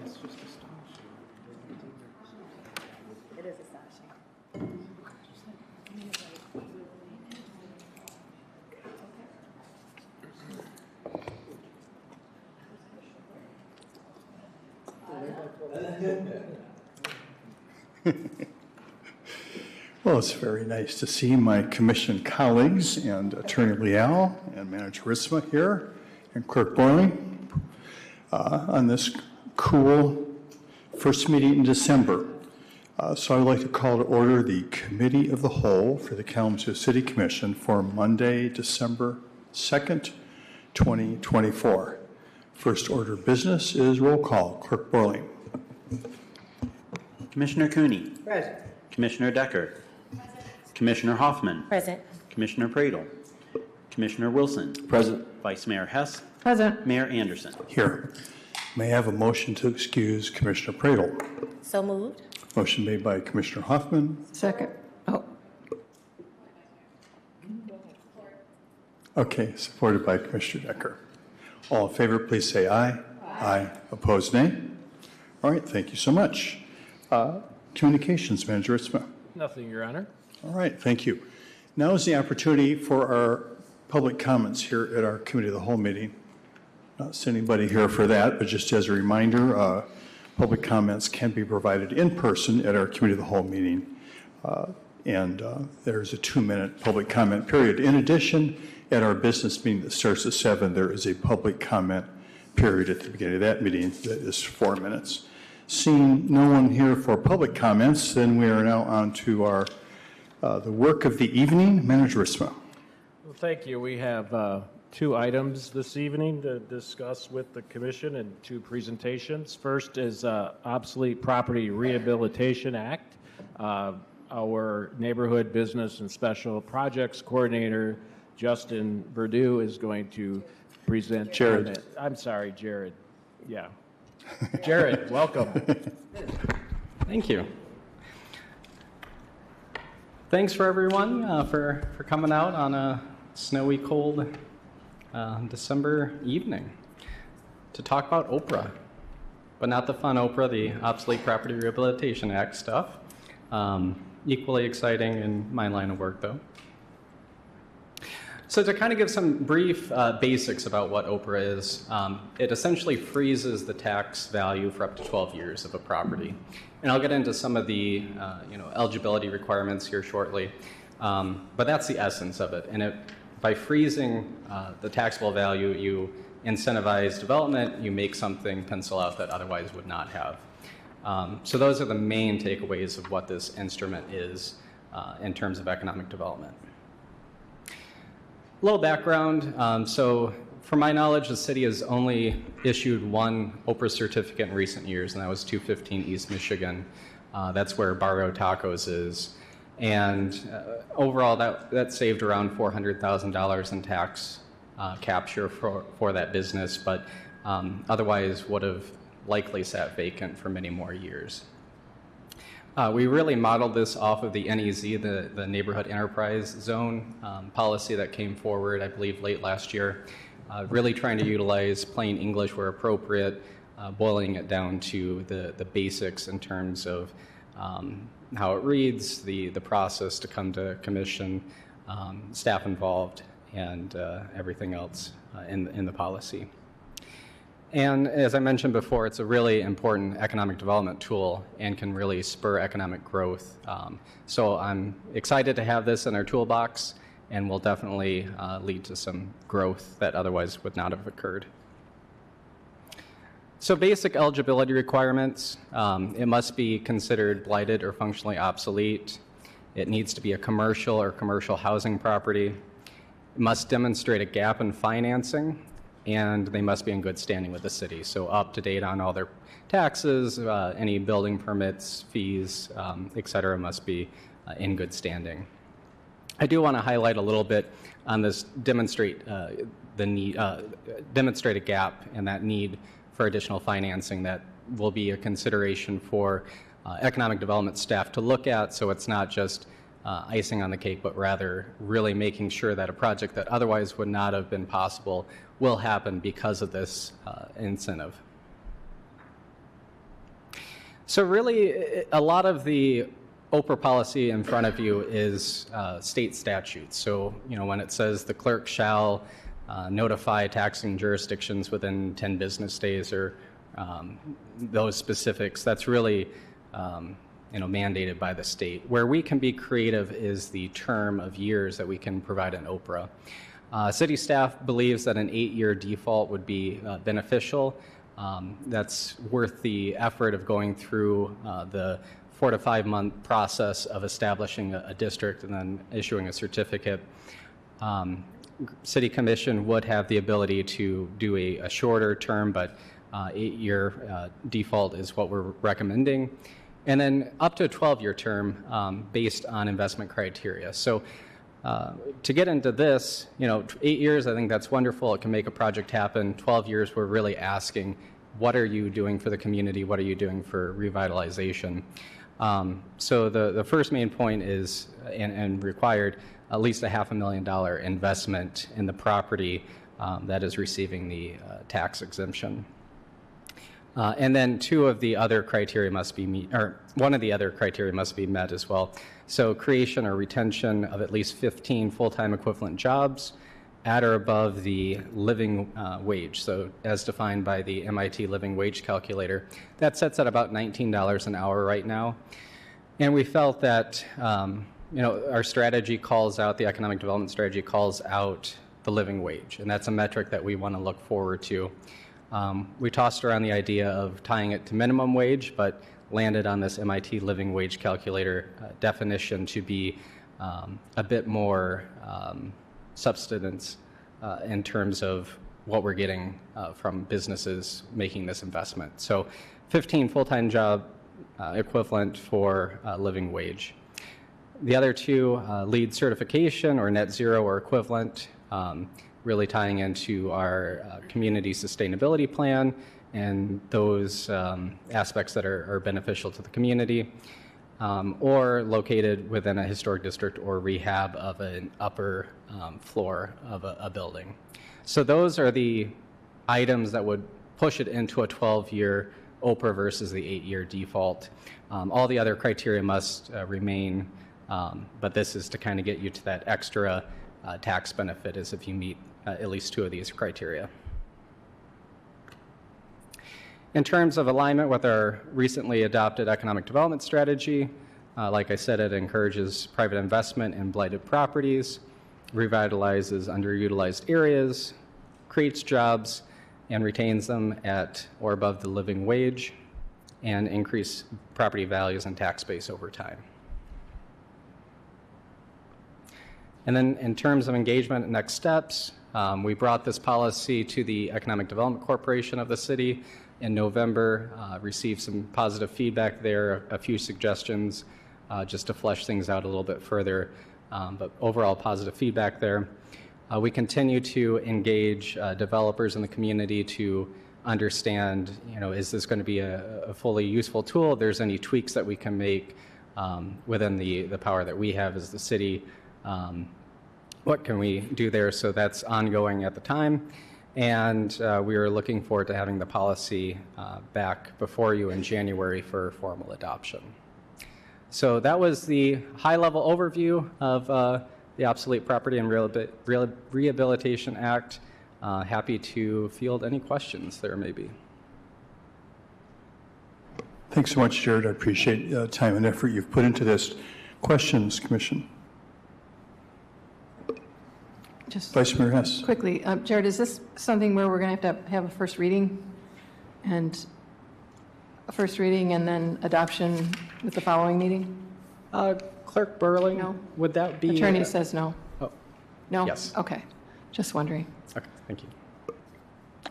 It is astonishing. Well, it's very nice to see my commission colleagues and Attorney Leal and Manager Ritzma here and Clerk Boiling on this cool first meeting in December. So I'd like to call to order the Committee of the Whole for the Kalamazoo City Commission for Monday, December 2nd, 2024. First order of business is roll call. Clerk Boiling. Commissioner Cooney. Present. Commissioner Decker. Commissioner Hoffman. Present. Commissioner Pradel. Commissioner Wilson. Present. Vice Mayor Hess. Present. Mayor Anderson. Here. May I have a motion to excuse Commissioner Pradel? So moved. Motion made by Commissioner Hoffman. Second. Oh. Okay, supported by Commissioner Decker. All in favor, please say aye. Aye. Opposed, nay. All right, thank you so much. Communications Manager Ritzma. Nothing, Your Honor. All right, thank you. Now is the opportunity for our public comments here at our Committee of the Whole meeting. Not seeing anybody here for that, but just as a reminder, public comments can be provided in person at our Committee of the Whole meeting. There's a 2-minute public comment period. In addition, at our business meeting that starts at 7, there is a public comment period at the beginning of that meeting that is 4 minutes. Seeing no one here for public comments, then we are now on to our the work of the evening. Manager Ritzma. Well, thank you. We have 2 items this evening to discuss with the Commission and 2 presentations. First is Obsolete Property Rehabilitation Act. Our Neighborhood Business and Special Projects Coordinator, Justin Verdew, is going to present. Jared. I'm sorry, Jared. Yeah. Jared, welcome. Thank you. Thanks for everyone for coming out on a snowy, cold December evening to talk about OPRA, but not the fun OPRA, the Obsolete Property Rehabilitation Act stuff. Equally exciting in my line of work, though. So to kind of give some brief basics about what OPRA is, it essentially freezes the tax value for up to 12 years of a property. And I'll get into some of the eligibility requirements here shortly, but that's the essence of it. And by freezing the taxable value, you incentivize development, you make something pencil out that otherwise would not have. So those are the main takeaways of what this instrument is in terms of economic development. A little background. So from my knowledge, the city has only issued 1 OPRA certificate in recent years, and that was 215 East Michigan. That's where Barrio Tacos is. And overall, that saved around $400,000 in tax capture for that business, but otherwise would have likely sat vacant for many more years. We really modeled this off of the NEZ, the Neighborhood Enterprise Zone policy that came forward, I believe, late last year, really trying to utilize plain English where appropriate, boiling it down to the basics in terms of how it reads, the process to come to commission, staff involved, and everything else in the policy. And as I mentioned before, it's a really important economic development tool and can really spur economic growth. So I'm excited to have this in our toolbox, and will definitely lead to some growth that otherwise would not have occurred. So basic eligibility requirements, it must be considered blighted or functionally obsolete. It needs to be a commercial or commercial housing property. It must demonstrate a gap in financing, and they must be in good standing with the city. So up to date on all their taxes, any building permits, fees, et cetera, must be in good standing. I do want to highlight a little bit on this demonstrate a gap and that need for additional financing that will be a consideration for economic development staff to look at, so it's not just icing on the cake, but rather really making sure that a project that otherwise would not have been possible will happen because of this incentive. So really, a lot of the Oprah policy in front of you is state statutes. So, when it says the clerk shall notify taxing jurisdictions within 10 business days or those specifics, that's really mandated by the state. Where we can be creative is the term of years that we can provide an OPRA. City staff believes that an 8-year default would be beneficial. That's worth the effort of going through the 4 to 5 month process of establishing a district and then issuing a certificate. City Commission would have the ability to do a shorter term, but 8-year default is what we're recommending. And then up to a 12-year term based on investment criteria. So to get into this, 8 years, I think that's wonderful. It can make a project happen. 12 years, we're really asking, what are you doing for the community? What are you doing for revitalization? So the first main point is, and required, at least a $500,000 investment in the property that is receiving the tax exemption. And then one of the other criteria must be met as well. So creation or retention of at least 15 full-time equivalent jobs at or above the living wage. So as defined by the MIT living wage calculator, that sets at about $19 an hour right now. And we felt that our strategy calls out, the economic development strategy calls out the living wage, and that's a metric that we want to look forward to. We tossed around the idea of tying it to minimum wage, but landed on this MIT living wage calculator definition to be a bit more substance in terms of what we're getting from businesses making this investment. So 15 full-time job equivalent for living wage. The other two, LEED certification or net zero or equivalent, really tying into our community sustainability plan and those aspects that are beneficial to the community, or located within a historic district or rehab of an upper floor of a building. So those are the items that would push it into a 12-year OPRA versus the 8-year default. All the other criteria must remain, but this is to kind of get you to that extra tax benefit as if you meet at least 2 of these criteria. In terms of alignment with our recently adopted economic development strategy, like I said, it encourages private investment in blighted properties, revitalizes underutilized areas, creates jobs, and retains them at or above the living wage, and increase property values and tax base over time. And then in terms of engagement and next steps, we brought this policy to the Economic Development Corporation of the city in November, received some positive feedback there, a few suggestions just to flesh things out a little bit further, but overall positive feedback there. We continue to engage developers in the community to understand, is this going to be a fully useful tool? If there's any tweaks that we can make within the power that we have as the city, what can we do there? So that's ongoing at the time. And we are looking forward to having the policy back before you in January for formal adoption. So that was the high-level overview of the Obsolete Property and Rehabilitation Act. Happy to field any questions there may be. Thanks so much, Jared. I appreciate the time and effort you've put into this. Questions, Commission? Just Vice Mayor Hess. quickly, Jared, is this something where we're going to have a first reading and then adoption with the following meeting? Clerk Burling, No. would that be? Attorney says no. Oh, No? Yes. Okay. Just wondering. okay, thank you.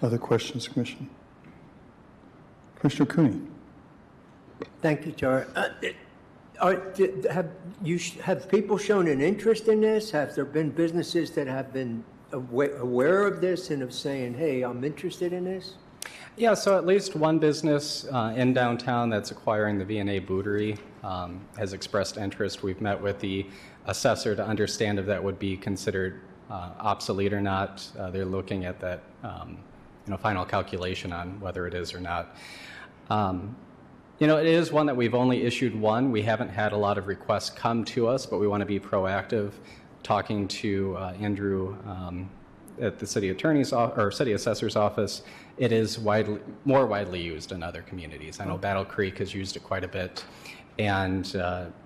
Other questions, Commission? Commissioner Cooney. Thank you, Jared. Have people shown an interest in this? Have there been businesses that have been aware of this and of saying, hey, I'm interested in this? Yeah, so at least one business in downtown that's acquiring the V&A Bootery has expressed interest. We've met with the assessor to understand if that would be considered obsolete or not. They're looking at that final calculation on whether it is or not. You know, it is one that we've only issued one. We haven't had a lot of requests come to us, but we want to be proactive. Talking to Andrew at the city attorney's or city assessor's office, it is more widely used in other communities. I know Battle Creek has used it quite a bit, and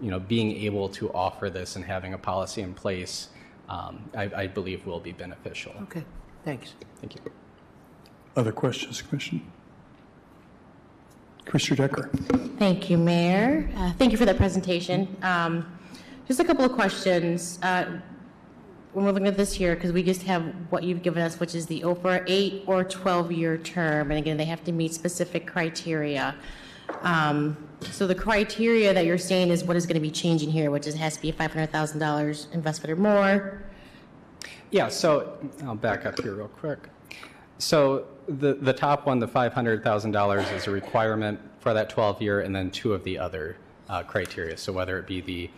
you know, being able to offer this and having a policy in place, I believe will be beneficial. Okay, thanks. Thank you. Other questions, Commission? Commissioner Decker. Thank you, Mayor. Thank you for that presentation. Just a couple of questions. When we're looking at this here, because we just have what you've given us, which is the Oprah 8 or 12-year term, and again, they have to meet specific criteria. So the criteria that you're saying is what is going to be changing here, which is has to be a $500,000 investment or more. Yeah, so I'll back up here real quick. So the top one, the $500,000, is a requirement for that 12-year, and then two of the other criteria. So whether it be the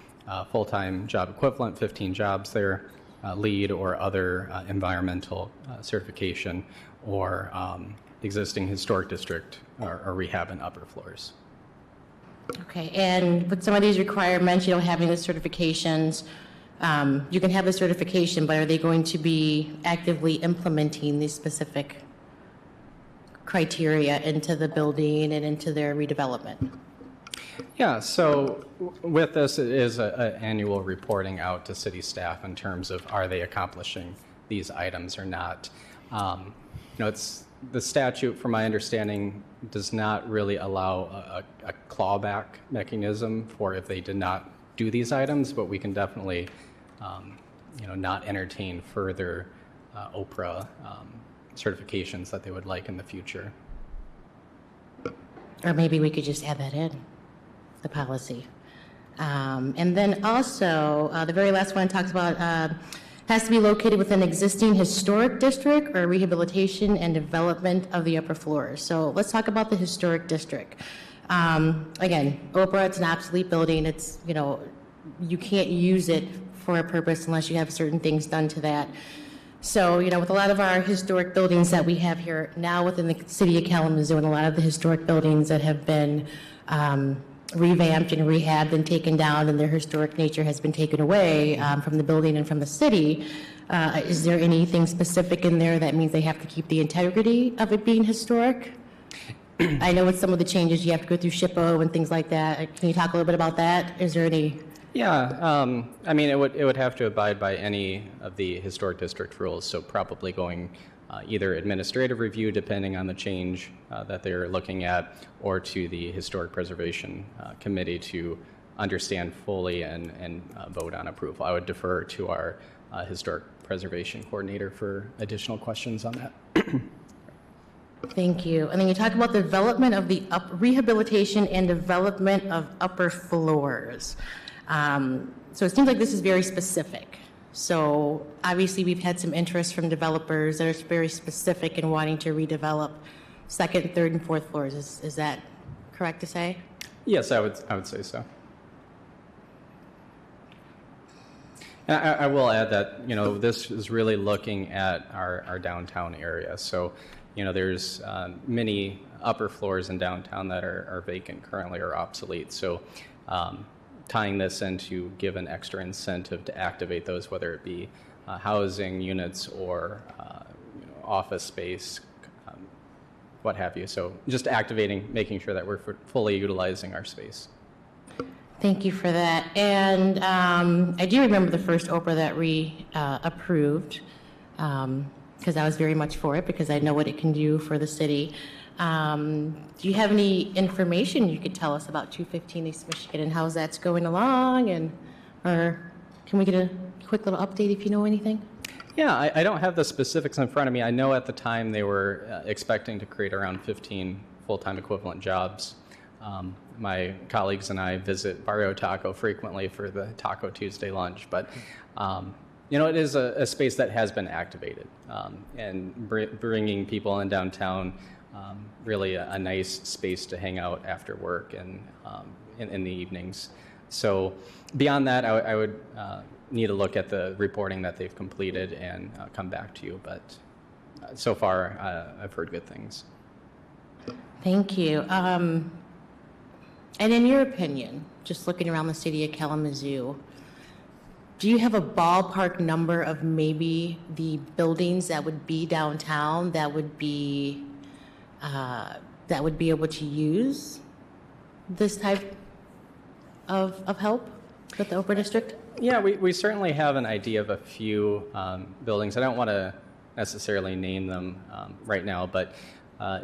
full-time job equivalent, 15 jobs there, LEED or other environmental certification, or existing historic district or rehab and upper floors. Okay, and with some of these requirements, you know, having the certifications, you can have the certification, but are they going to be actively implementing these specific criteria into the building and into their redevelopment? Yeah, so with this, it is an annual reporting out to city staff in terms of are they accomplishing these items or not. You know, it's the statute, from my understanding, does not really allow a clawback mechanism for if they did not do these items, but we can definitely, you know, not entertain further Oprah certifications that they would like in the future. Or maybe we could just add that in, the policy. And then also, the very last one talks about has to be located within existing historic district or rehabilitation and development of the upper floors. So let's talk about the historic district. Again, Oprah, it's an obsolete building. It's, you know, you can't use it for a purpose unless you have certain things done to that. So, you know, with a lot of our historic buildings that we have here now within the city of Kalamazoo, and a lot of the historic buildings that have been revamped and rehabbed and taken down, and their historic nature has been taken away from the building and from the city, is there anything specific in there that means they have to keep the integrity of it being historic? I know with some of the changes you have to go through SHPO and things like that. Can you talk a little bit about that? Is there any? Yeah, I mean, it would have to abide by any of the historic district rules, so probably going either administrative review, depending on the change that they're looking at, or to the Historic Preservation Committee to understand fully and vote on approval. I would defer to our Historic Preservation Coordinator for additional questions on that. Thank you. And then you talk about the development of the rehabilitation and development of upper floors. So it seems like this is very specific. So obviously we've had some interest from developers that are very specific in wanting to redevelop second, third, and fourth floors. Is that correct to say? Yes, I would say so. And I will add that, you know, this is really looking at our downtown area. So, you know, there's many upper floors in downtown that are vacant currently or obsolete. So tying this in to give an extra incentive to activate those, whether it be housing units or you know, office space, what have you. So just activating, making sure that we're fully utilizing our space. Thank you for that. And I do remember the first Oprah that we approved, because I was very much for it, because I know what it can do for the city. Do you have any information you could tell us about 215 East Michigan and how that's going along? And or can we get a quick little update if you know anything? Yeah, I don't have the specifics in front of me. I know at the time they were expecting to create around 15 full-time equivalent jobs. My colleagues and I visit Barrio Taco frequently for the Taco Tuesday lunch, but you know, it is a space that has been activated, and bringing people in downtown, really a nice space to hang out after work and in the evenings. So beyond that, I would need to look at the reporting that they've completed and come back to you, but so far I've heard good things. Thank you. And in your opinion, just looking around the city of Kalamazoo, do you have a ballpark number of maybe the buildings that would be downtown that would be able to use this type of help with the Oprah district? Yeah, we certainly have an idea of a few buildings. I don't want to necessarily name them right now, but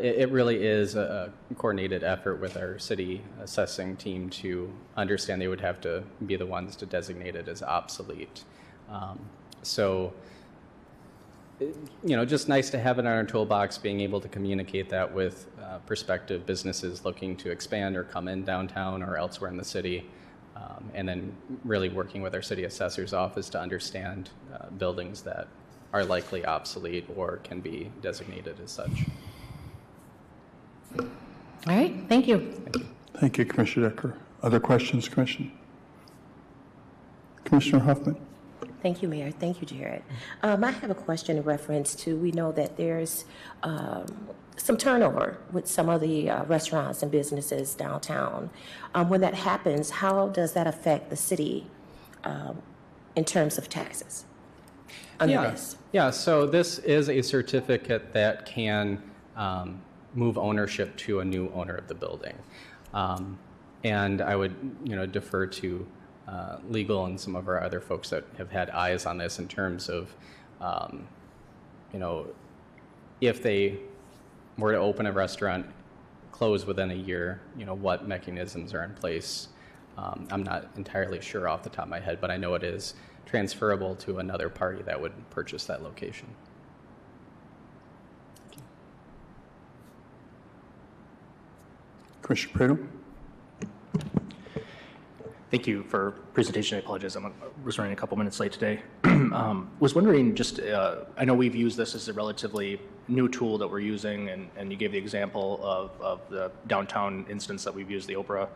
it really is a coordinated effort with our city assessing team to understand they would have to be the ones to designate it as obsolete. So, just nice to have it in our toolbox, being able to communicate that with prospective businesses looking to expand or come in downtown or elsewhere in the city. And then really working with our city assessor's office to understand buildings that are likely obsolete or can be designated as such. All right, thank you. Thank you, Commissioner Decker. Other questions, Commission? Commissioner Hoffman? Thank you, Mayor. Thank you, Jared. I have a question in reference to, we know that there's some turnover with some of the restaurants and businesses downtown. When that happens, how does that affect the city in terms of taxes under this? Yeah, so this is a certificate that can move ownership to a new owner of the building. And I would, defer to legal and some of our other folks that have had eyes on this in terms of, if they were to open a restaurant, close within a year, what mechanisms are in place. I'm not entirely sure off the top of my head, but I know it is transferable to another party that would purchase that location. Commissioner Prado? Thank you for presentation. I apologize, I was running a couple minutes late today. Was wondering, I know we've used this as a relatively new tool that we're using, and you gave the example of the downtown instance that we've used, the Oprah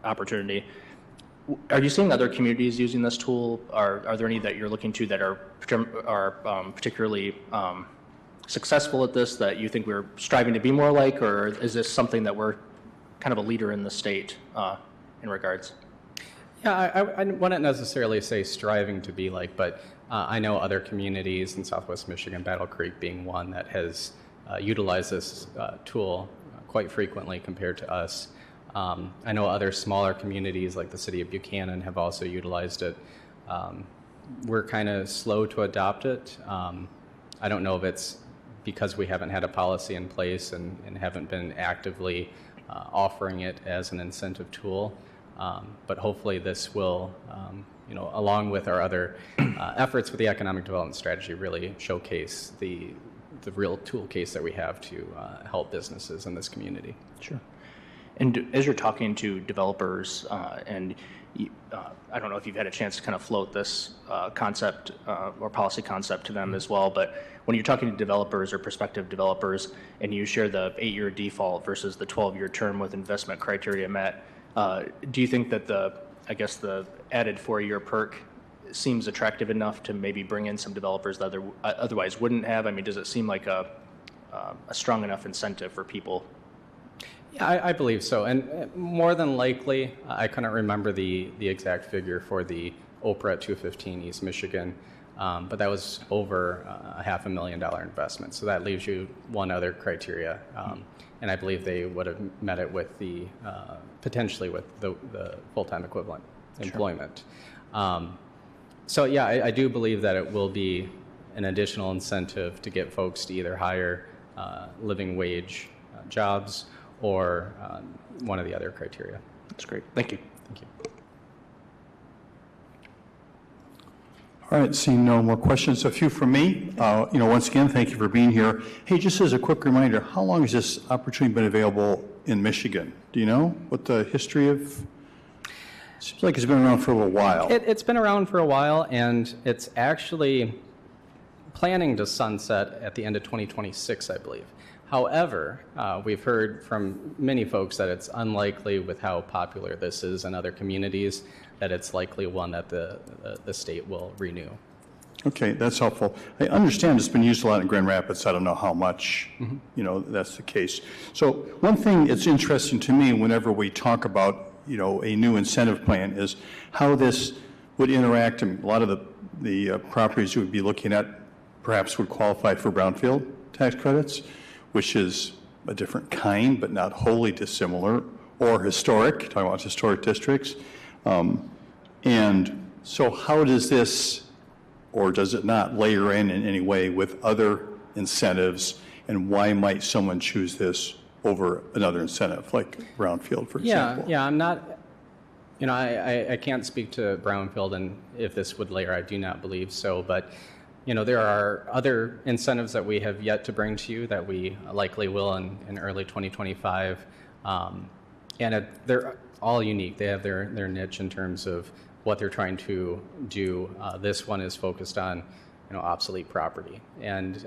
opportunity. Are you seeing other communities using this tool? Are there any that you're looking to that are particularly successful at this, that you think we're striving to be more like, or is this something that we're kind of a leader in the state in regards? Yeah, I wouldn't necessarily say striving to be like, but I know other communities in Southwest Michigan, Battle Creek being one that has utilized this tool quite frequently compared to us. I know other smaller communities like the city of Buchanan have also utilized it. We're kind of slow to adopt it. I don't know if it's because we haven't had a policy in place and haven't been actively offering it as an incentive tool. But hopefully this will, along with our other efforts with the economic development strategy, really showcase the real tool case that we have to help businesses in this community. Sure. And as you're talking to developers, and I don't know if you've had a chance to kind of float this concept or policy concept to them as well, but when you're talking to developers or prospective developers and you share the 8-year default versus the 12-year term with investment criteria met, do you think that the added 4-year perk seems attractive enough to maybe bring in some developers that otherwise wouldn't have? I mean, does it seem like a strong enough incentive for people? Yeah, I believe so. And more than likely, I couldn't remember the exact figure for the Oprah at 215 East Michigan, but that was over a $500,000 investment. So that leaves you one other criteria. And I believe they would have met it with potentially with the full-time equivalent employment. So yeah, I do believe that it will be an additional incentive to get folks to either hire living wage jobs or one of the other criteria. That's great. Thank you. Thank you. All right, seeing no more questions, a few from me. Once again, thank you for being here. Hey, just as a quick reminder, how long has this opportunity been available in Michigan? Do you know what the history of? Seems like it's been around for a little while. It's been around for a while, and it's actually planning to sunset at the end of 2026, I believe. However, we've heard from many folks that it's unlikely, with how popular this is in other communities, that it's likely one that the state will renew. Okay, that's helpful. I understand it's been used a lot in Grand Rapids. I don't know how much, that's the case. So one thing that's interesting to me whenever we talk about, a new incentive plan is how this would interact. And a lot of the properties you would be looking at perhaps would qualify for brownfield tax credits, which is a different kind, but not wholly dissimilar, or historic, talking about historic districts. And so how does this, or does it not, layer in any way with other incentives, and why might someone choose this over another incentive, like brownfield, for example? Yeah, I'm not, I can't speak to brownfield and if this would layer, I do not believe so, but, there are other incentives that we have yet to bring to you that we likely will in early 2025, and they're all unique. They have their niche in terms of what they're trying to do. This one is focused on, obsolete property. And,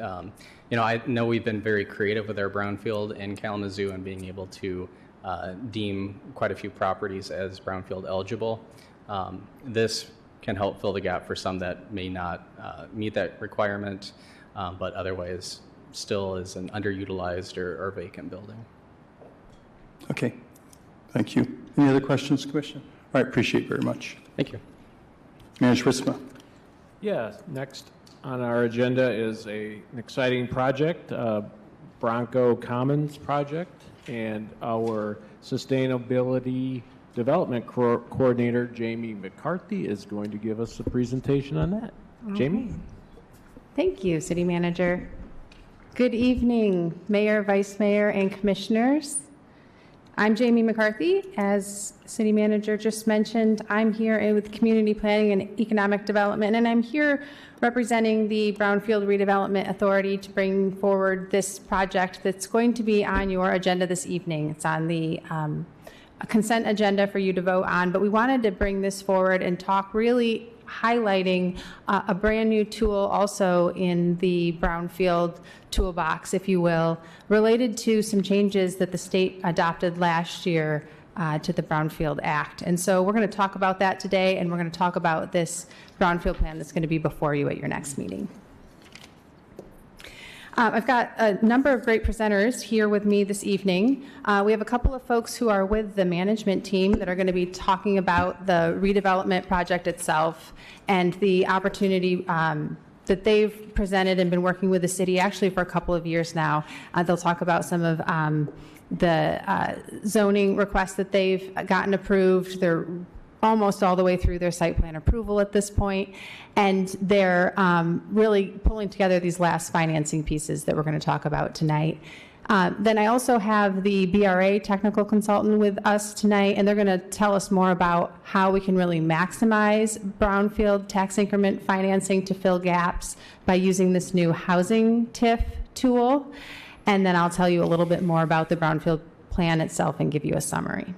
I know we've been very creative with our brownfield in Kalamazoo and being able to deem quite a few properties as brownfield eligible. This can help fill the gap for some that may not meet that requirement, but otherwise still is an underutilized or vacant building. Okay, thank you. Any other questions, Commissioner? All right, appreciate it very much. Thank you. Manager Ritzma. Yeah, next on our agenda is an exciting project, Bronco Commons project, and our Sustainability Development Coordinator, Jamie McCarthy, is going to give us a presentation on that. Jamie? Thank you, City Manager. Good evening, Mayor, Vice Mayor, and Commissioners. I'm Jamie McCarthy. As City Manager just mentioned, I'm here with Community Planning and Economic Development, and I'm here representing the Brownfield Redevelopment Authority to bring forward this project that's going to be on your agenda this evening. It's on the a consent agenda for you to vote on, but we wanted to bring this forward and talk, really highlighting a brand new tool also in the Brownfield toolbox, if you will, related to some changes that the state adopted last year to the Brownfield Act. And so we're going to talk about that today, and we're going to talk about this Brownfield plan that's going to be before you at your next meeting. I've got a number of great presenters here with me this evening. We have a couple of folks who are with the management team that are going to be talking about the redevelopment project itself and the opportunity that they've presented and been working with the city actually for a couple of years now. They'll talk about some of the zoning requests that they've gotten approved. They're almost all the way through their site plan approval at this point, and they're really pulling together these last financing pieces that we're going to talk about tonight. Then I also have the BRA technical consultant with us tonight, and they're going to tell us more about how we can really maximize brownfield tax increment financing to fill gaps by using this new housing TIF tool. And then I'll tell you a little bit more about the brownfield plan itself and give you a summary.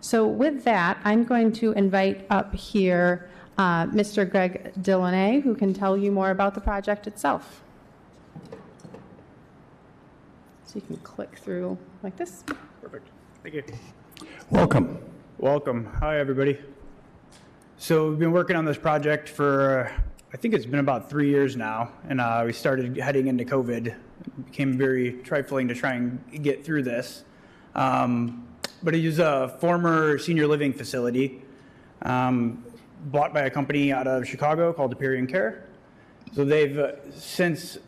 So with that, I'm going to invite up here Mr. Greg Delaunay, who can tell you more about the project itself. So you can click through like this. Perfect. Thank you. Welcome. Welcome. Hi, everybody. So we've been working on this project for, I think it's been about 3 years now, and we started heading into COVID. It became very trifling to try and get through this. But it is a former senior living facility bought by a company out of Chicago called Aperion Care. So they've since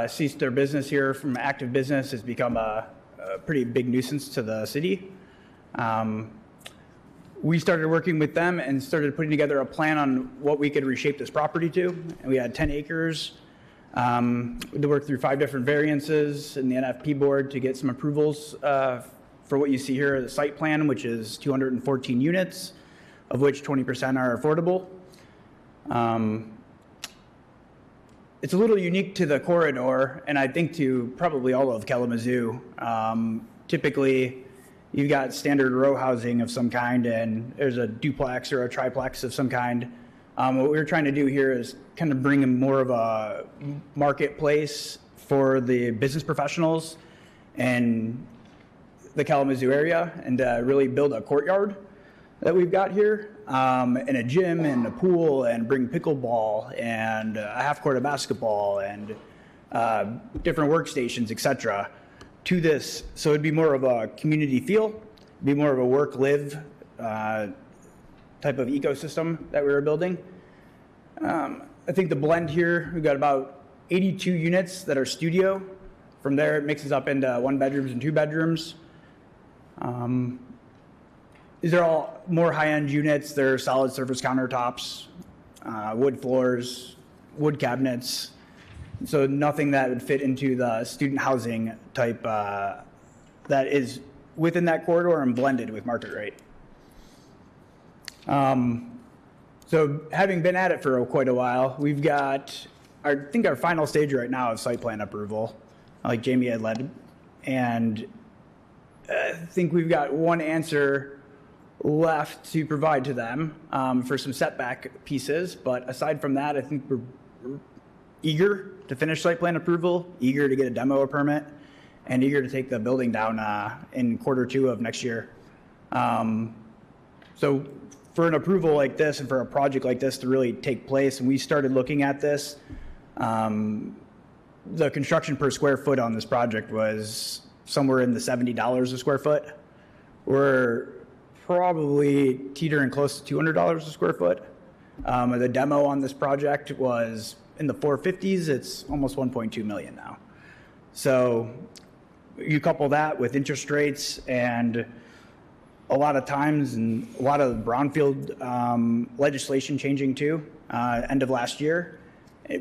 ceased their business here from active business. Has become a pretty big nuisance to the city. We started working with them and started putting together a plan on what we could reshape this property to. And we had 10 acres. We had to work through 5 different variances in the NFP board to get some approvals for what you see here, the site plan, which is 214 units, of which 20% are affordable. It's a little unique to the corridor, and I think to probably all of Kalamazoo. Typically, you've got standard row housing of some kind, and there's a duplex or a triplex of some kind. What we're trying to do here is kind of bring in more of a marketplace for the business professionals and the Kalamazoo area, and really build a courtyard. that we've got here, and a gym and a pool, and bring pickleball and a half court of basketball and different workstations, etc. to this. So it'd be more of a community feel, be more of a work-live type of ecosystem that we were building. I think the blend here, we've got about 82 units that are studio. From there, it mixes up into 1 bedrooms and 2 bedrooms. These are all more high-end units. They're solid surface countertops, wood floors, wood cabinets. So nothing that would fit into the student housing type that is within that corridor and blended with market rate. So having been at it for quite a while, we've got, I think our final stage right now is site plan approval, like Jamie had led. And I think we've got one answer left to provide to them for some setback pieces. But aside from that, I think we're eager to finish site plan approval, eager to get a demo permit, and eager to take the building down in Q2 of next year. So for an approval like this and for a project like this to really take place, and we started looking at this, the construction per square foot on this project was somewhere in the $70 a square foot. We're probably teetering close to $200 a square foot. The demo on this project was in the 450s. It's almost 1.2 million now. So you couple that with interest rates and a lot of times and a lot of brownfield legislation changing too, end of last year.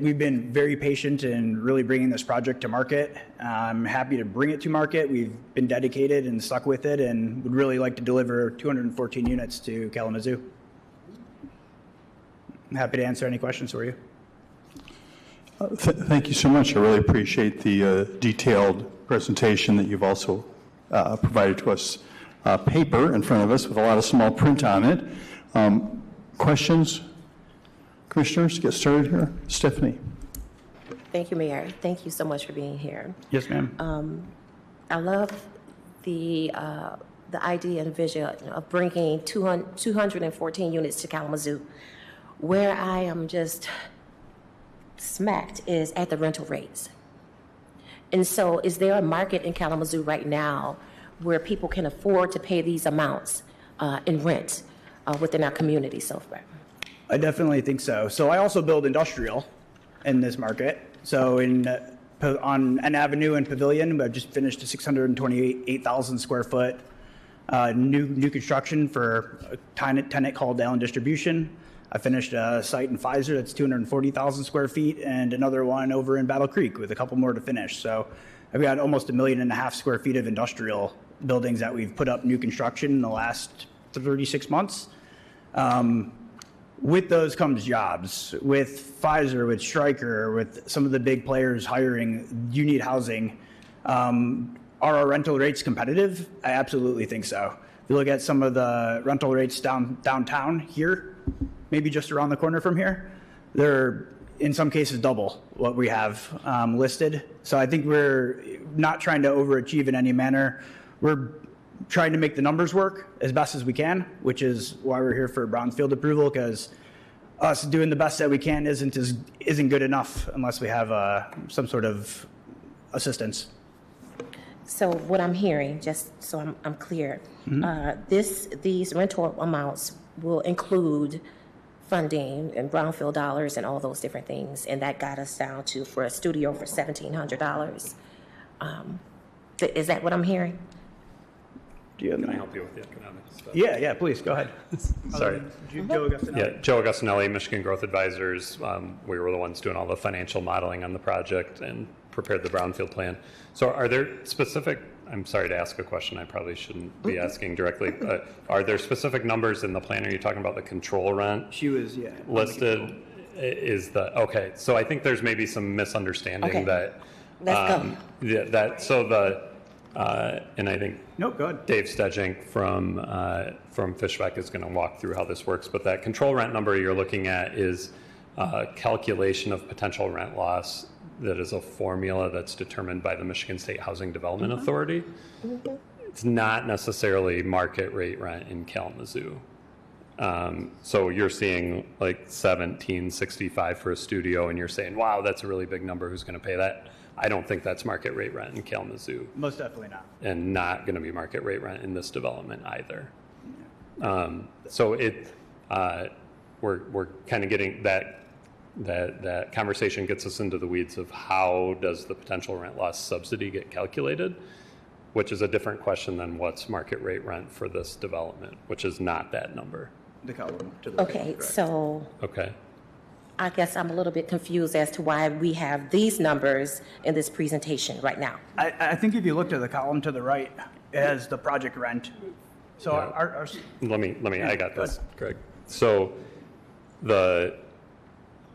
We've been very patient in really bringing this project to market. I'm happy to bring it to market. We've been dedicated and stuck with it and would really like to deliver 214 units to Kalamazoo. I'm happy to answer any questions for you. Thank you so much. I really appreciate the detailed presentation that you've also provided to us. Paper in front of us with a lot of small print on it. Questions? Commissioners, get started here. Stephanie. Thank you, Mayor. Thank you so much for being here. Yes, ma'am. I love the idea and vision of bringing 214 units to Kalamazoo. Where I am just smacked is at the rental rates. And so is there a market in Kalamazoo right now where people can afford to pay these amounts in rent within our community so far? I definitely think so. So I also build industrial in this market. So on an avenue in Pavilion, I've just finished a 628,000 square foot new construction for a tenant called Allen Distribution. I finished a site in Pfizer that's 240,000 square feet and another one over in Battle Creek with a couple more to finish. So I've got almost 1.5 million square feet of industrial buildings that we've put up new construction in the last 36 months. With those comes jobs. With Pfizer, with Stryker, with some of the big players hiring, you need housing. Are our rental rates competitive? I absolutely think so. If you look at some of the rental rates downtown here, maybe just around the corner from here, they're in some cases double what we have listed. So I think we're not trying to overachieve in any manner. We're trying to make the numbers work as best as we can, which is why we're here for brownfield approval, because us doing the best that we can isn't good enough unless we have some sort of assistance. So what I'm hearing, just so I'm clear, these rental amounts will include funding and brownfield dollars and all those different things, and that got us down to, for a studio, for $1,700. Is that what I'm hearing? Can I help you with the economics stuff? Yeah, please, go ahead. Sorry. Joe Augustinelli. Yeah, Joe Augustinelli, Michigan Growth Advisors. We were the ones doing all the financial modeling on the project and prepared the brownfield plan. So are there specific, I'm sorry to ask a question I probably shouldn't be asking directly, but are there specific numbers in the plan? Are you talking about the control rent? She was, yeah. Listed is the, okay, so I think there's maybe some misunderstanding that. Let's go. Yeah, that, so the, and I think go ahead. Dave Stedjink from Fishbeck is going to walk through how this works, but that control rent number you're looking at is a calculation of potential rent loss that is a formula that's determined by the Michigan State Housing Development Authority. It's not necessarily market rate rent in Kalamazoo. So you're seeing like 1765 for a studio, and you're saying, wow, that's a really big number. Who's going to pay that? I don't think that's market rate rent in Kalamazoo, Most definitely not. and not going to be market rate rent in this development either. So we're kind of getting that conversation gets us into the weeds of how does the potential rent loss subsidy get calculated, which is a different question than what's market rate rent for this development, which is not that number. The column to the Okay, right. so Okay. I guess I'm a little bit confused as to why we have these numbers in this presentation right now. I think if you looked at the column to the right, it has the project rent. So Yeah. our Let me, I got Go this, Greg. So the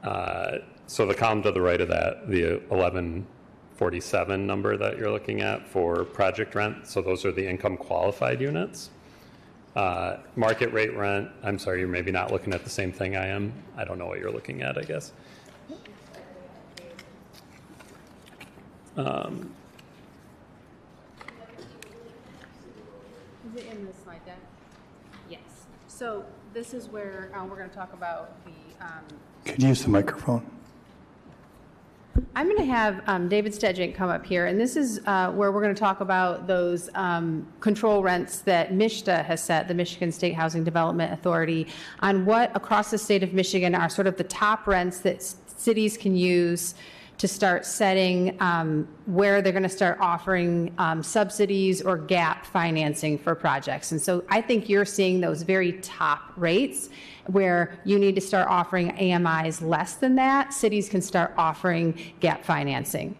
column to the right of that, the 1147 number that you're looking at for project rent, so those are the income qualified units. Market rate rent, I'm sorry, you're maybe not looking at the same thing I am. I don't know what you're looking at, I guess. Is it in the slide deck? Yes. So this is where we're going to talk about the, Could you use the microphone? I'm going to have David Stedjink come up here, and this is where we're going to talk about those control rents that MISTA has set, the Michigan State Housing Development Authority, on what across the state of Michigan are sort of the top rents that cities can use to start setting where they're going to start offering subsidies or gap financing for projects. And so I think you're seeing those very top rates where you need to start offering AMIs less than that. Cities can start offering gap financing.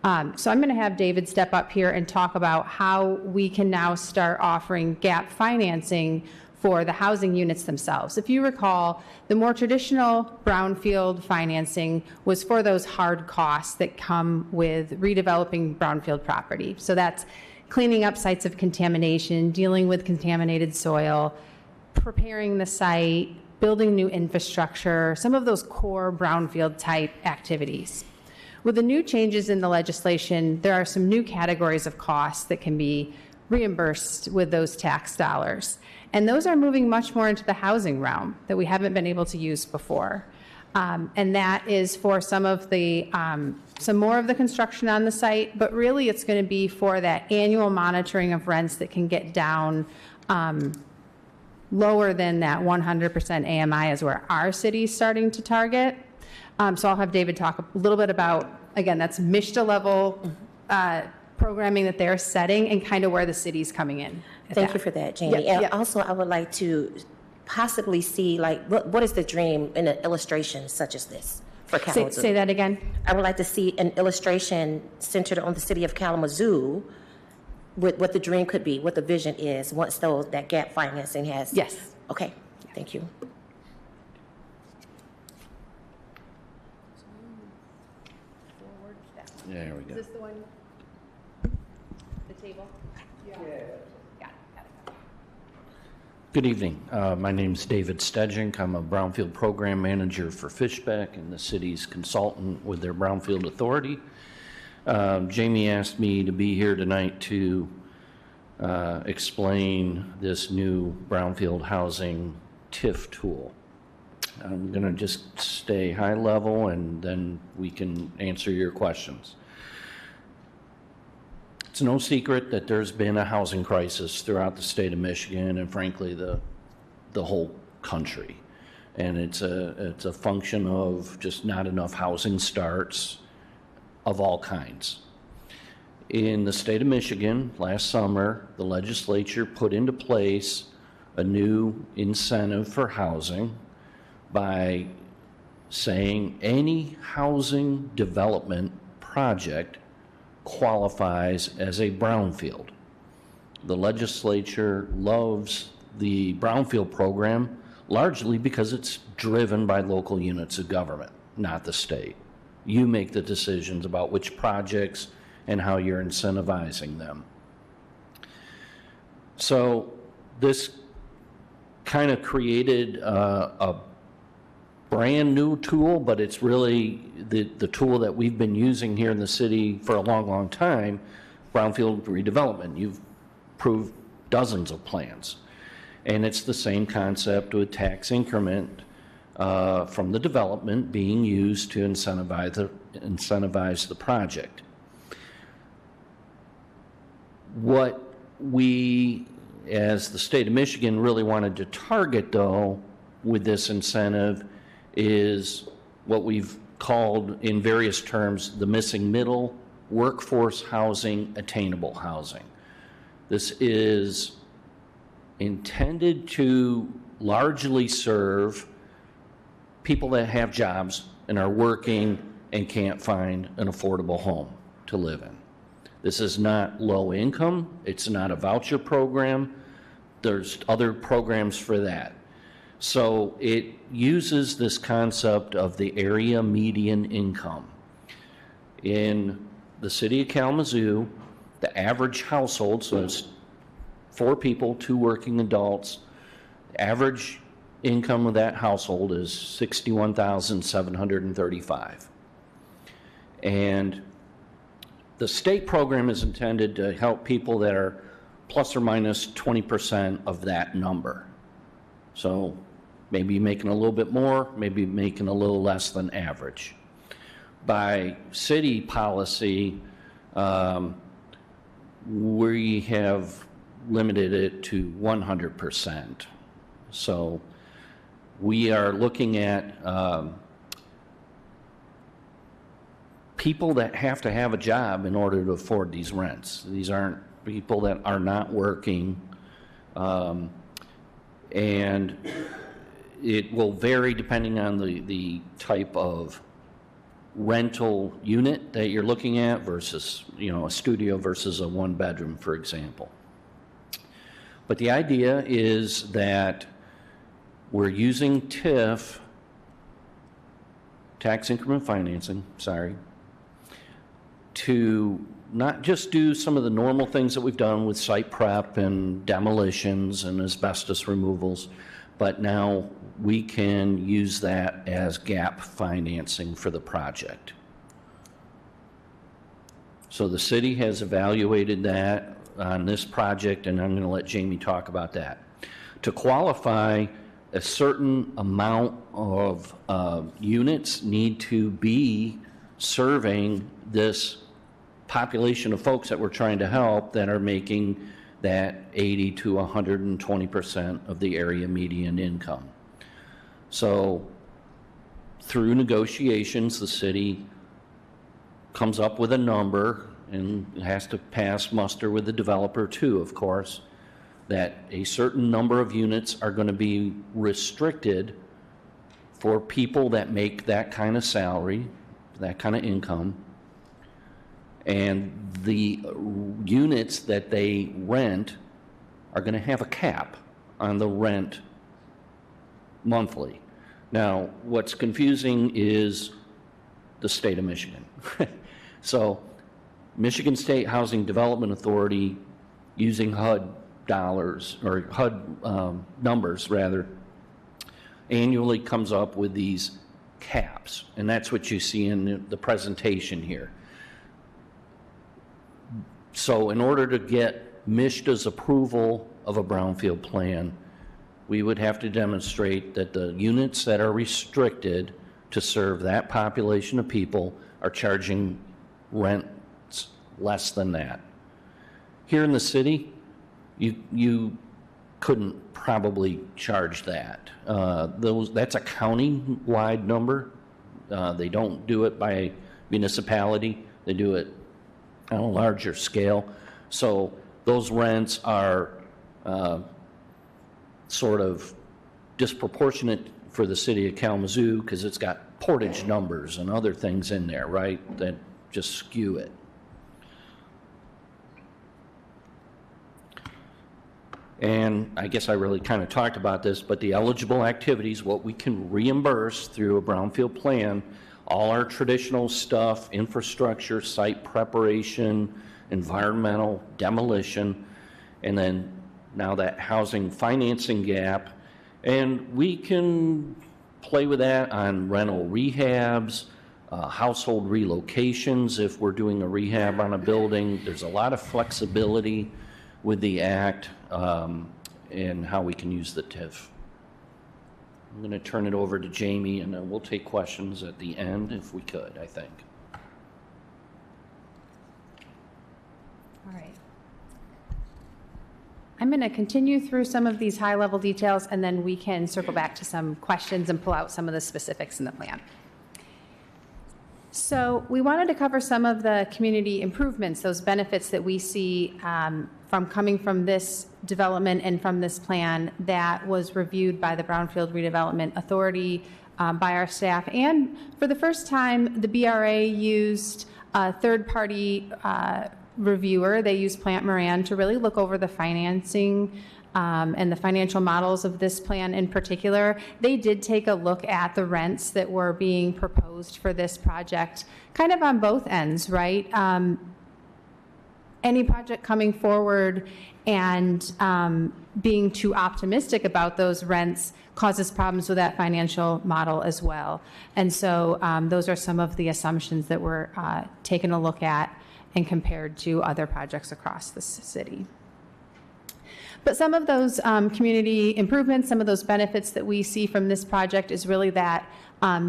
So I'm going to have David step up here and talk about how we can now start offering gap financing for the housing units themselves. If you recall, the more traditional brownfield financing was for those hard costs that come with redeveloping brownfield property. So that's cleaning up sites of contamination, dealing with contaminated soil, preparing the site, building new infrastructure, some of those core brownfield type activities. With the new changes in the legislation, there are some new categories of costs that can be reimbursed with those tax dollars. And those are moving much more into the housing realm that we haven't been able to use before. And that is for some of the, some more of the construction on the site, but really it's going to be for that annual monitoring of rents that can get down lower than that 100% AMI is where our city's starting to target. So I'll have David talk a little bit about, again, that's MISTA level programming that they're setting and kind of where the city's coming in. Thank you for that, Jamie. Yeah, And yeah. also, I would like to possibly see, like, what is the dream in an illustration such as this for Kalamazoo? Say that again. I would like to see an illustration centered on the city of Kalamazoo with what the dream could be, what the vision is, once that gap financing has. Yes. Okay, thank you. There we go. Is this the one? The table? Yeah. Got it. Good evening. My name's David Stedjink. I'm a Brownfield Program Manager for Fishback and the city's consultant with their Brownfield Authority. Jamie asked me to be here tonight to explain this new Brownfield Housing TIF tool. I'm going to just stay high level and then we can answer your questions. It's no secret that there's been a housing crisis throughout the state of Michigan and frankly the whole country. And it's a function of just not enough housing starts of all kinds. In the state of Michigan, last summer, the legislature put into place a new incentive for housing by saying any housing development project qualifies as a brownfield. The legislature loves the brownfield program largely because it's driven by local units of government, not the state. You make the decisions about which projects and how you're incentivizing them. So this kind of created a brand new tool, but it's really the tool that we've been using here in the city for a long, long time, brownfield redevelopment. You've approved dozens of plans. And it's the same concept with tax increment from the development being used to incentivize the project. What we, as the state of Michigan, really wanted to target, though, with this incentive is what we've called in various terms the missing middle, workforce housing, attainable housing. This is intended to largely serve people that have jobs and are working and can't find an affordable home to live in. This is not low income. It's not a voucher program. There's other programs for that. So it uses this concept of the area median income. In the city of Kalamazoo, the average household, so it's 4 people, 2 working adults, the average income of that household is $61,735. And the state program is intended to help people that are plus or minus 20% of that number. So maybe making a little bit more, maybe making a little less than average. By city policy, we have limited it to 100%. So we are looking at people that have to have a job in order to afford these rents. These aren't people that are not working, and it will vary depending on the type of rental unit that you're looking at versus, a studio versus a 1-bedroom, for example. But the idea is that we're using TIF, tax increment financing, to not just do some of the normal things that we've done with site prep and demolitions and asbestos removals, but now we can use that as gap financing for the project. So the city has evaluated that on this project, and I'm going to let Jamie talk about that. To qualify, a certain amount of units need to be serving this population of folks that we're trying to help that are making that 80 to 120% of the area median income. So through negotiations, the city comes up with a number and has to pass muster with the developer too, of course, that a certain number of units are going to be restricted for people that make that kind of salary, that kind of income, and the units that they rent are going to have a cap on the rent monthly. Now, what's confusing is the state of Michigan. So, Michigan State Housing Development Authority, using HUD dollars, or HUD numbers rather, annually comes up with these caps, and that's what you see in the presentation here. So in order to get MSHDA's approval of a brownfield plan, we would have to demonstrate that the units that are restricted to serve that population of people are charging rents less than that. Here in the city, you couldn't probably charge that. That's a county-wide number. They don't do it by municipality. They do it on a larger scale. So those rents are sort of disproportionate for the city of Kalamazoo because it's got portage numbers and other things in there, right, that just skew it. And I guess I really kind of talked about this, but the eligible activities, what we can reimburse through a brownfield plan, all our traditional stuff, infrastructure, site preparation, environmental, demolition, and then now that housing financing gap. And we can play with that on rental rehabs, household relocations. If we're doing a rehab on a building, there's a lot of flexibility with the act. and how we can use the TIF. I'm going to turn it over to Jamie, and then we'll take questions at the end if we could, I think. All right. I'm going to continue through some of these high-level details, and then we can circle back to some questions and pull out some of the specifics in the plan. So we wanted to cover some of the community improvements, those benefits that we see from coming from this development and from this plan that was reviewed by the Brownfield Redevelopment Authority, by our staff. And for the first time, the BRA used a third-party reviewer. They used Plant Moran to really look over the financing and the financial models of this plan in particular. They did take a look at the rents that were being proposed for this project, kind of on both ends, right? Any project coming forward and being too optimistic about those rents causes problems with that financial model as well. And so those are some of the assumptions that were taken a look at and compared to other projects across the city. But some of those community improvements, some of those benefits that we see from this project is really that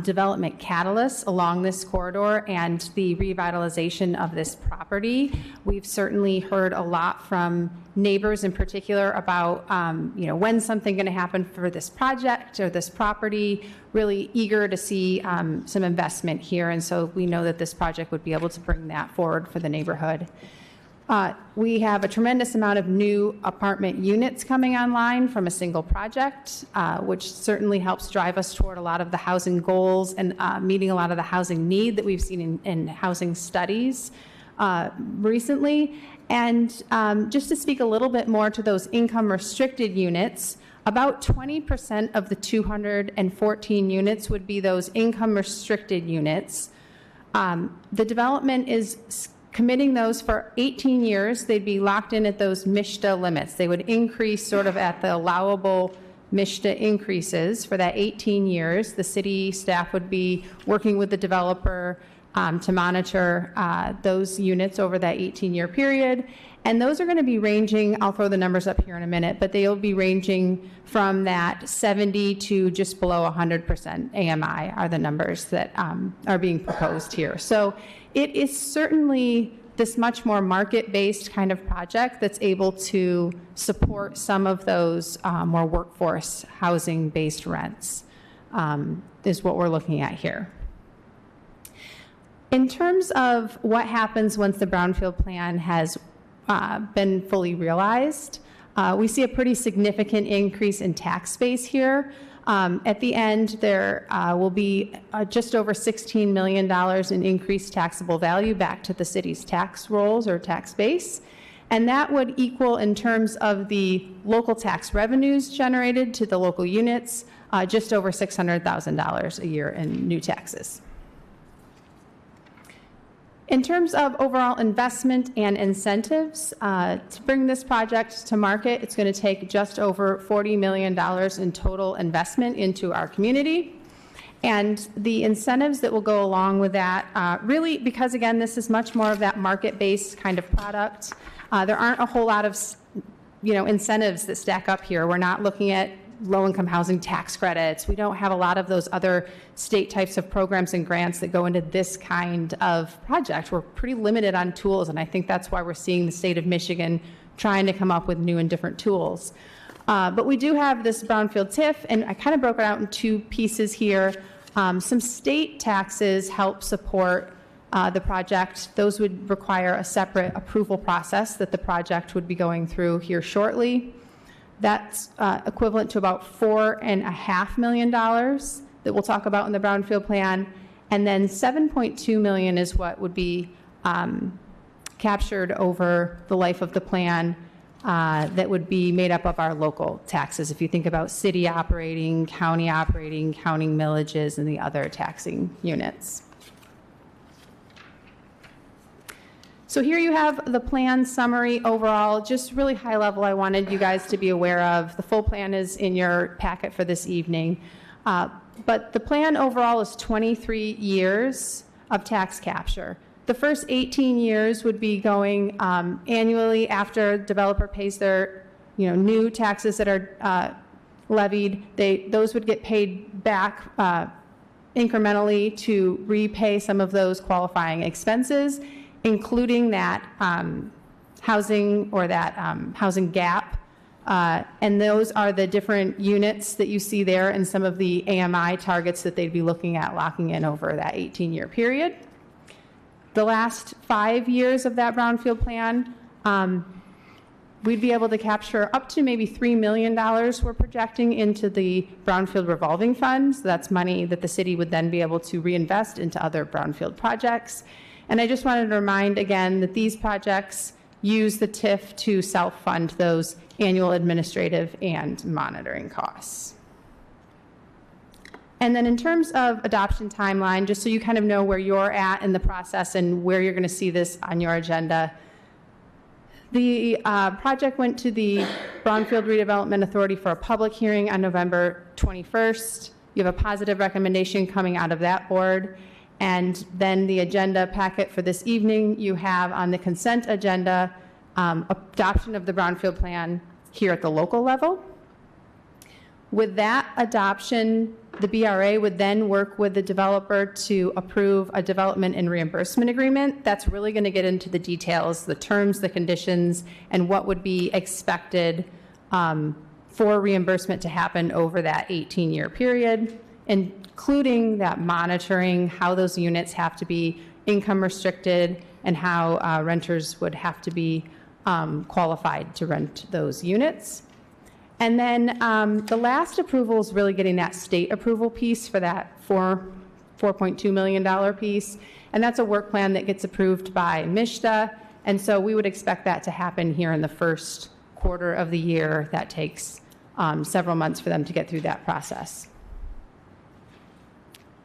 development catalyst along this corridor and the revitalization of this property. We've certainly heard a lot from neighbors in particular about, when's something going to happen for this project or this property, really eager to see some investment here. And so we know that this project would be able to bring that forward for the neighborhood. We have a tremendous amount of new apartment units coming online from a single project, which certainly helps drive us toward a lot of the housing goals and meeting a lot of the housing need that we've seen in housing studies recently. And just to speak a little bit more to those income restricted units, about 20% of the 214 units would be those income restricted units. The development is committing those for 18 years. They'd be locked in at those MSHDA limits. They would increase sort of at the allowable MSHDA increases for that 18 years. The city staff would be working with the developer to monitor those units over that 18-year period. And those are going to be ranging, I'll throw the numbers up here in a minute, but they'll be ranging from that 70 to just below 100% AMI are the numbers that are being proposed here. So it is certainly this much more market-based kind of project that's able to support some of those more workforce housing-based rents is what we're looking at here. In terms of what happens once the Brownfield plan has been fully realized, we see a pretty significant increase in tax base here. At the end, there will be just over $16 million in increased taxable value back to the city's tax rolls or tax base. And that would equal, in terms of the local tax revenues generated to the local units, just over $600,000 a year in new taxes. In terms of overall investment and incentives, to bring this project to market, it's going to take just over $40 million in total investment into our community. And the incentives that will go along with that, really, because again, this is much more of that market-based kind of product, there aren't a whole lot of incentives that stack up here. We're not looking at low-income housing tax credits. We don't have a lot of those other state types of programs and grants that go into this kind of project. We're pretty limited on tools, and I think that's why we're seeing the state of Michigan trying to come up with new and different tools. But we do have this Brownfield TIF, and I kind of broke it out in two pieces here. Some state taxes help support the project. Those would require a separate approval process that the project would be going through here shortly. That's equivalent to about $4.5 million that we'll talk about in the Brownfield plan. And then $7.2 million is what would be captured over the life of the plan that would be made up of our local taxes. If you think about city operating, counting millages, and the other taxing units. So here you have the plan summary overall, just really high level. I wanted you guys to be aware of. The full plan is in your packet for this evening. But the plan overall is 23 years of tax capture. The first 18 years would be going annually after developer pays their new taxes that are levied, those would get paid back incrementally to repay some of those qualifying expenses, including that housing or that housing gap. And those are the different units that you see there and some of the AMI targets that they'd be looking at locking in over that 18-year period. The last 5 years of that brownfield plan, we'd be able to capture up to maybe $3 million we're projecting into the brownfield revolving fund. So that's money that the city would then be able to reinvest into other brownfield projects. And I just wanted to remind again that these projects use the TIF to self-fund those annual administrative and monitoring costs. And then in terms of adoption timeline, just so you kind of know where you're at in the process and where you're going to see this on your agenda, the project went to the Brownfield Redevelopment Authority for a public hearing on November 21st. You have a positive recommendation coming out of that board. And then the agenda packet for this evening, you have on the consent agenda, adoption of the Brownfield Plan here at the local level. With that adoption, the BRA would then work with the developer to approve a development and reimbursement agreement. That's really going to get into the details, the terms, the conditions, and what would be expected for reimbursement to happen over that 18-year period, including that monitoring, how those units have to be income restricted, and how renters would have to be qualified to rent those units. And then the last approval is really getting that state approval piece for that $4.2 million piece. And that's a work plan that gets approved by MSHDA. And so we would expect that to happen here in the first quarter of the year. That takes several months for them to get through that process.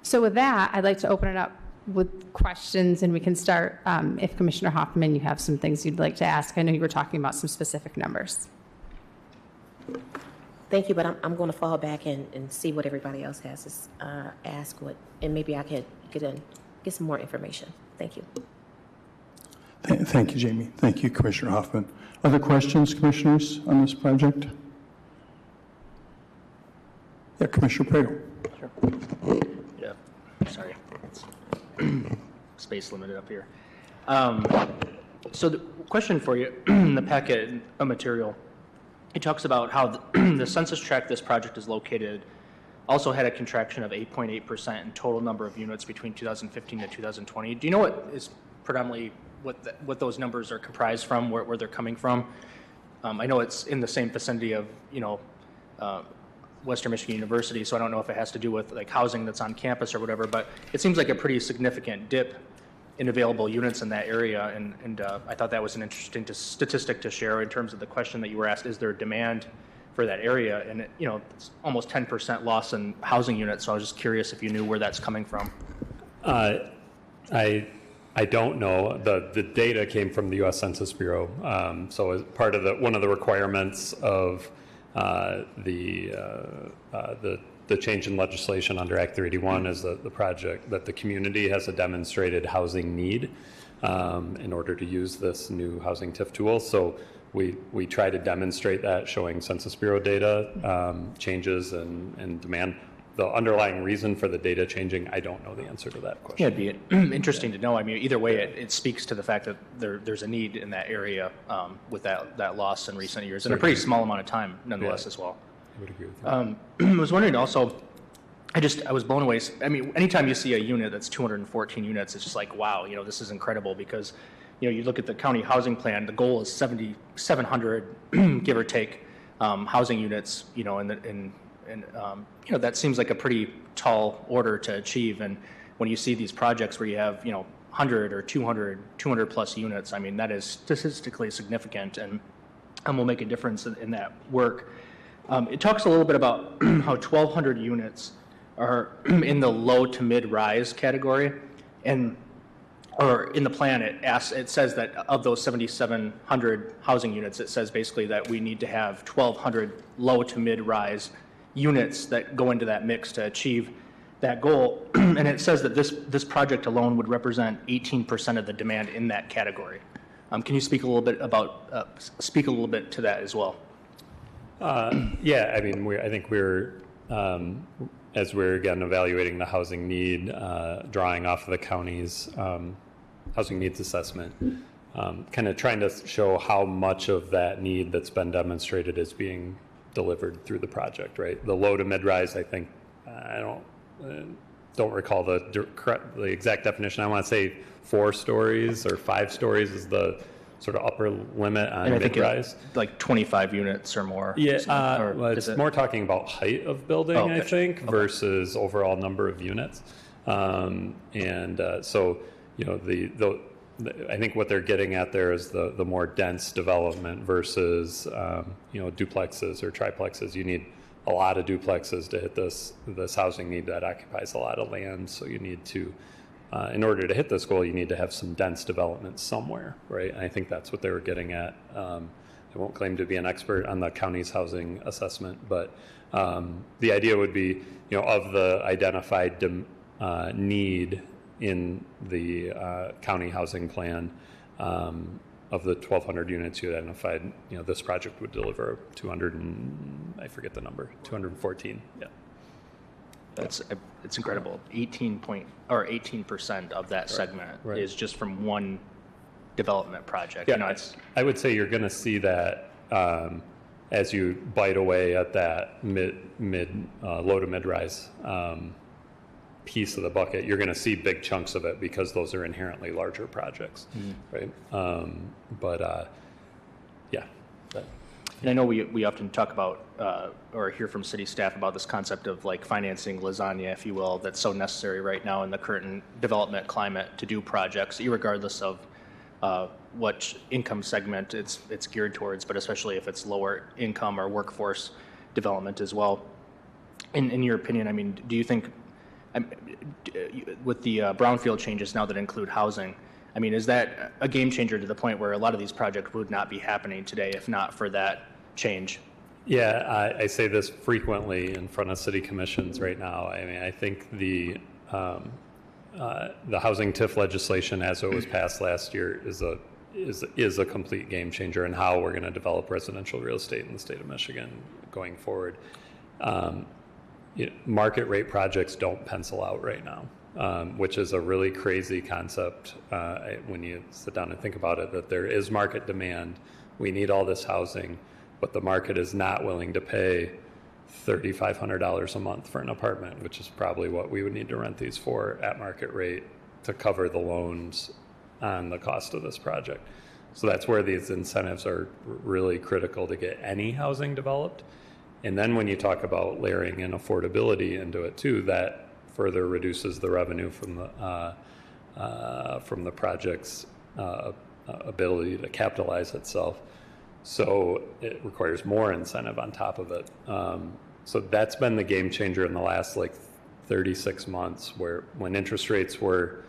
So with that, I'd like to open it up with questions, and we can start if Commissioner Hoffman, you have some things you'd like to ask. I know you were talking about some specific numbers. Thank you, but I'm going to fall back and see what everybody else has to ask, and maybe I could get some more information. Thank you. Thank you, Jamie. Thank you, Commissioner Hoffman. Other questions, commissioners, on this project? Yeah, Commissioner Praedel. Sure. Yeah, sorry. Space limited up here. So the question for you, in the packet of material, it talks about how the census tract this project is located also had a contraction of 8.8% in total number of units between 2015 to 2020. Do you know what is predominantly what those numbers are comprised from, where they're coming from? I know it's in the same vicinity of, Western Michigan University, so I don't know if it has to do with like housing that's on campus or whatever, but it seems like a pretty significant dip in available units in that area, and I thought that was an interesting statistic to share in terms of the question that you were asked, is there demand for that area? And it's almost 10% loss in housing units, so I was just curious if you knew where that's coming from. I don't know. The data came from the U.S. Census Bureau. So as part of one of the requirements of the change in legislation under Act 381 is the project that the community has a demonstrated housing need in order to use this new housing TIF tool. So we try to demonstrate that, showing Census Bureau data, changes and demand. The underlying reason for the data changing, I don't know the answer to that question. Yeah, it'd be interesting to know. I mean, either way, it speaks to the fact that there's a need in that area with that loss in recent years, and a pretty small amount of time, nonetheless, as well. I would agree with that. I was wondering also, I was blown away. I mean, anytime you see a unit that's 214 units, it's just like, wow, this is incredible, because, you look at the county housing plan, the goal is 7,700, give or take, housing units, and that seems like a pretty tall order to achieve. And when you see these projects where you have, 100 or 200 plus units, I mean, that is statistically significant and will make a difference in that work. It talks a little bit about how 1,200 units are in the low to mid rise category, or in the plan it says that of those 7,700 housing units, it says basically that we need to have 1,200 low to mid rise units that go into that mix to achieve that goal. And it says that this project alone would represent 18% of the demand in that category. Can you speak a little bit to that as well? Yeah, I mean, I think we're, as we're again evaluating the housing need, drawing off of the county's housing needs assessment, kind of trying to show how much of that need that's been demonstrated is being delivered through the project, right? The low to mid-rise, I think, I don't recall the exact definition. I want to say 4 stories or 5 stories is the sort of upper limit on And I think mid-rise. like 25 units or more. Yeah, Or well, is it's more talking about height of building, Oh, I gotcha. think, Okay. versus overall number of units. So, you know, I think what they're getting at there is the more dense development versus, you know, duplexes or triplexes. You need a lot of duplexes to hit this housing need that occupies a lot of land. So you need to, in order to hit this goal, you need to have some dense development somewhere, right? And I think that's what they were getting at. I won't claim to be an expert on the county's housing assessment, but the idea would be, you know, of the identified need in the county housing plan, of the 1,200 units you identified, you know, this project would deliver 200 and, I forget the number, 214, yeah. It's incredible. 18% of that segment right. is just from one development project. Yeah, You know, it's I would say you're going to see that as you bite away at that low to mid-rise piece of the bucket. You're going to see big chunks of it because those are inherently larger projects, right? Yeah. And I know we often talk about or hear from city staff about this concept of like financing lasagna, if you will, that's so necessary right now in the current development climate to do projects, irregardless of what income segment it's geared towards, but especially if it's lower income or workforce development as well. In your opinion, I mean, do you think with the brownfield changes now that include housing, I mean, is that a game changer to the point where a lot of these projects would not be happening today if not for that change? Yeah, I say this frequently in front of city commissions right now. I mean, I think the housing TIF legislation as it was passed last year is a complete game changer in how we're going to develop residential real estate in the state of Michigan going forward. Market rate projects don't pencil out right now, which is a really crazy concept when you sit down and think about it, that there is market demand. We need all this housing, but the market is not willing to pay $3,500 a month for an apartment, which is probably what we would need to rent these for at market rate to cover the loans on the cost of this project. So that's where these incentives are really critical to get any housing developed. And then when you talk about layering in affordability into it too, that further reduces the revenue from the project's ability to capitalize itself. So it requires more incentive on top of it. So that's been the game changer in the last like 36 months, where when interest rates were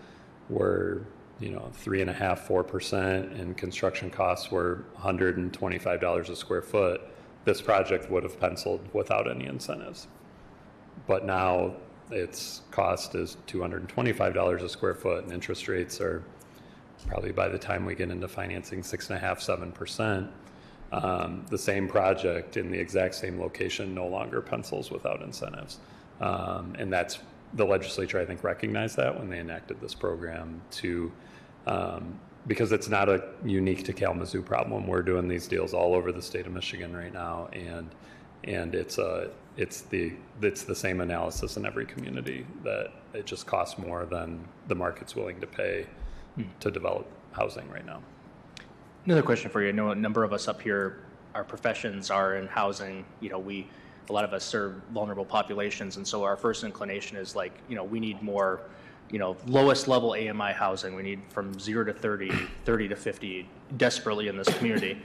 3.5%, 4%, and construction costs were $125 a square foot, this project would have penciled without any incentives. But now its cost is $225 a square foot, and interest rates are probably, by the time we get into financing, 6.5%, 7%. The same project in the exact same location no longer pencils without incentives. And that's, the legislature, I think, recognized that when they enacted this program to, because it's not a unique to Kalamazoo problem. We're doing these deals all over the state of Michigan right now, and it's the same analysis in every community, that it just costs more than the market's willing to pay to develop housing right now. Another question for you. I know a number of us up here, our professions are in housing. You know, a lot of us serve vulnerable populations, and so our first inclination is like, we need more, lowest level AMI housing. We need from 0 to 30, 30 to 50 desperately in this community.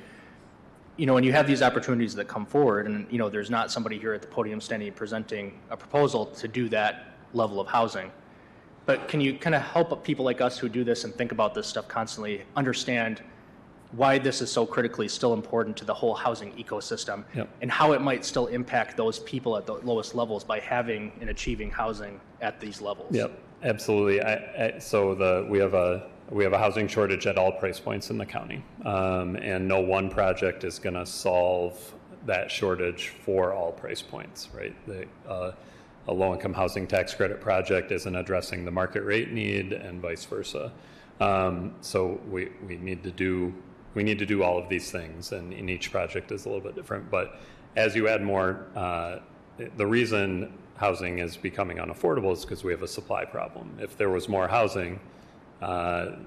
When you have these opportunities that come forward, and there's not somebody here at the podium standing presenting a proposal to do that level of housing. But can you kind of help people like us who do this and think about this stuff constantly understand why this is so critically still important to the whole housing ecosystem, and how it might still impact those people at the lowest levels by having and achieving housing at these levels? Yep, absolutely. So we have a housing shortage at all price points in the county, and no one project is going to solve that shortage for all price points, right? A low-income housing tax credit project isn't addressing the market rate need, and vice versa. So we need to do all of these things, and in each project is a little bit different. But as you add more, the reason housing is becoming unaffordable is because we have a supply problem. If there was more housing, then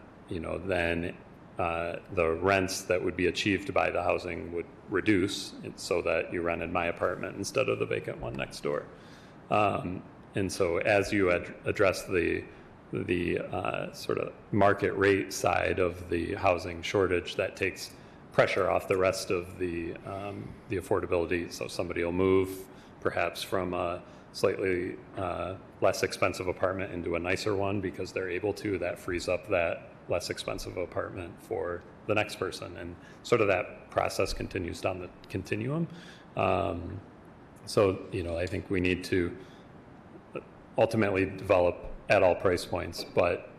the rents that would be achieved by the housing would reduce, so that you rented my apartment instead of the vacant one next door. And so as you address the sort of market rate side of the housing shortage, that takes pressure off the rest of the affordability. So somebody will move perhaps from a slightly less expensive apartment into a nicer one because they're able to. That frees up that less expensive apartment for the next person, and sort of that process continues down the continuum. So I think we need to ultimately develop at all price points, but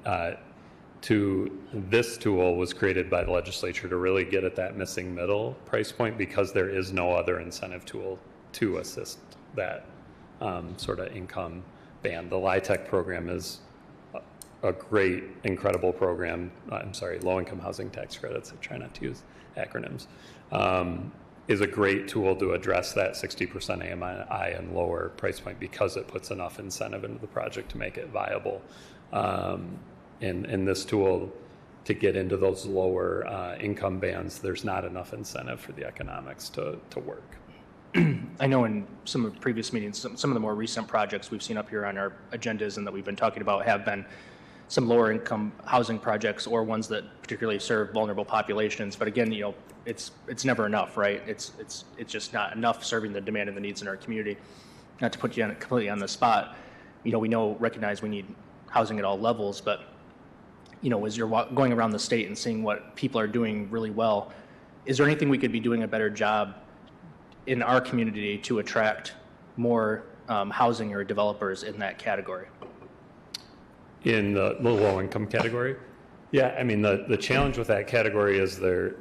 this tool was created by the legislature to really get at that missing middle price point, because there is no other incentive tool to assist that sort of income band. The LIHTC program is a great, incredible program. Low-income housing tax credits. I try not to use acronyms. Is a great tool to address that 60% AMI and lower price point, because it puts enough incentive into the project to make it viable. And this tool, to get into those lower income bands, there's not enough incentive for the economics to work. I know in some of the previous meetings, some of the more recent projects we've seen up here on our agendas and that we've been talking about have been some lower income housing projects, or ones that particularly serve vulnerable populations. But again, it's never enough, right? It's just not enough serving the demand and the needs in our community. Not to put you completely on the spot, we recognize we need housing at all levels, but as you're going around the state and seeing what people are doing really well, is there anything we could be doing a better job in our community to attract more housing or developers in that category? In the low-income category? Yeah, I mean, the challenge with that category is the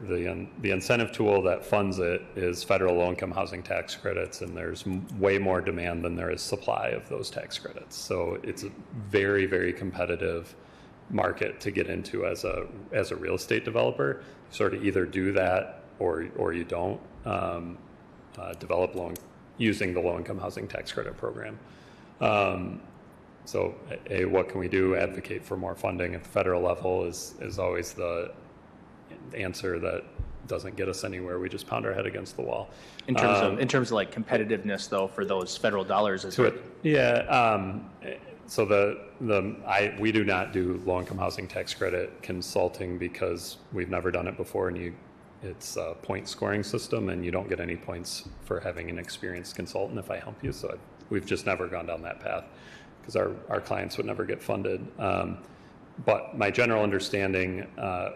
incentive tool that funds it is federal low-income housing tax credits, and there's way more demand than there is supply of those tax credits. So it's a very, very competitive market to get into as a real estate developer. You sort of either do that or you don't develop using the low-income housing tax credit program. So, what can we do? Advocate for more funding at the federal level is always the answer that doesn't get us anywhere. We just pound our head against the wall. In terms of like competitiveness, though, for those federal dollars, So we do not do low-income housing tax credit consulting because we've never done it before, and it's a point scoring system, and you don't get any points for having an experienced consultant if I help you. So we've just never gone down that path, because our clients would never get funded. But my general understanding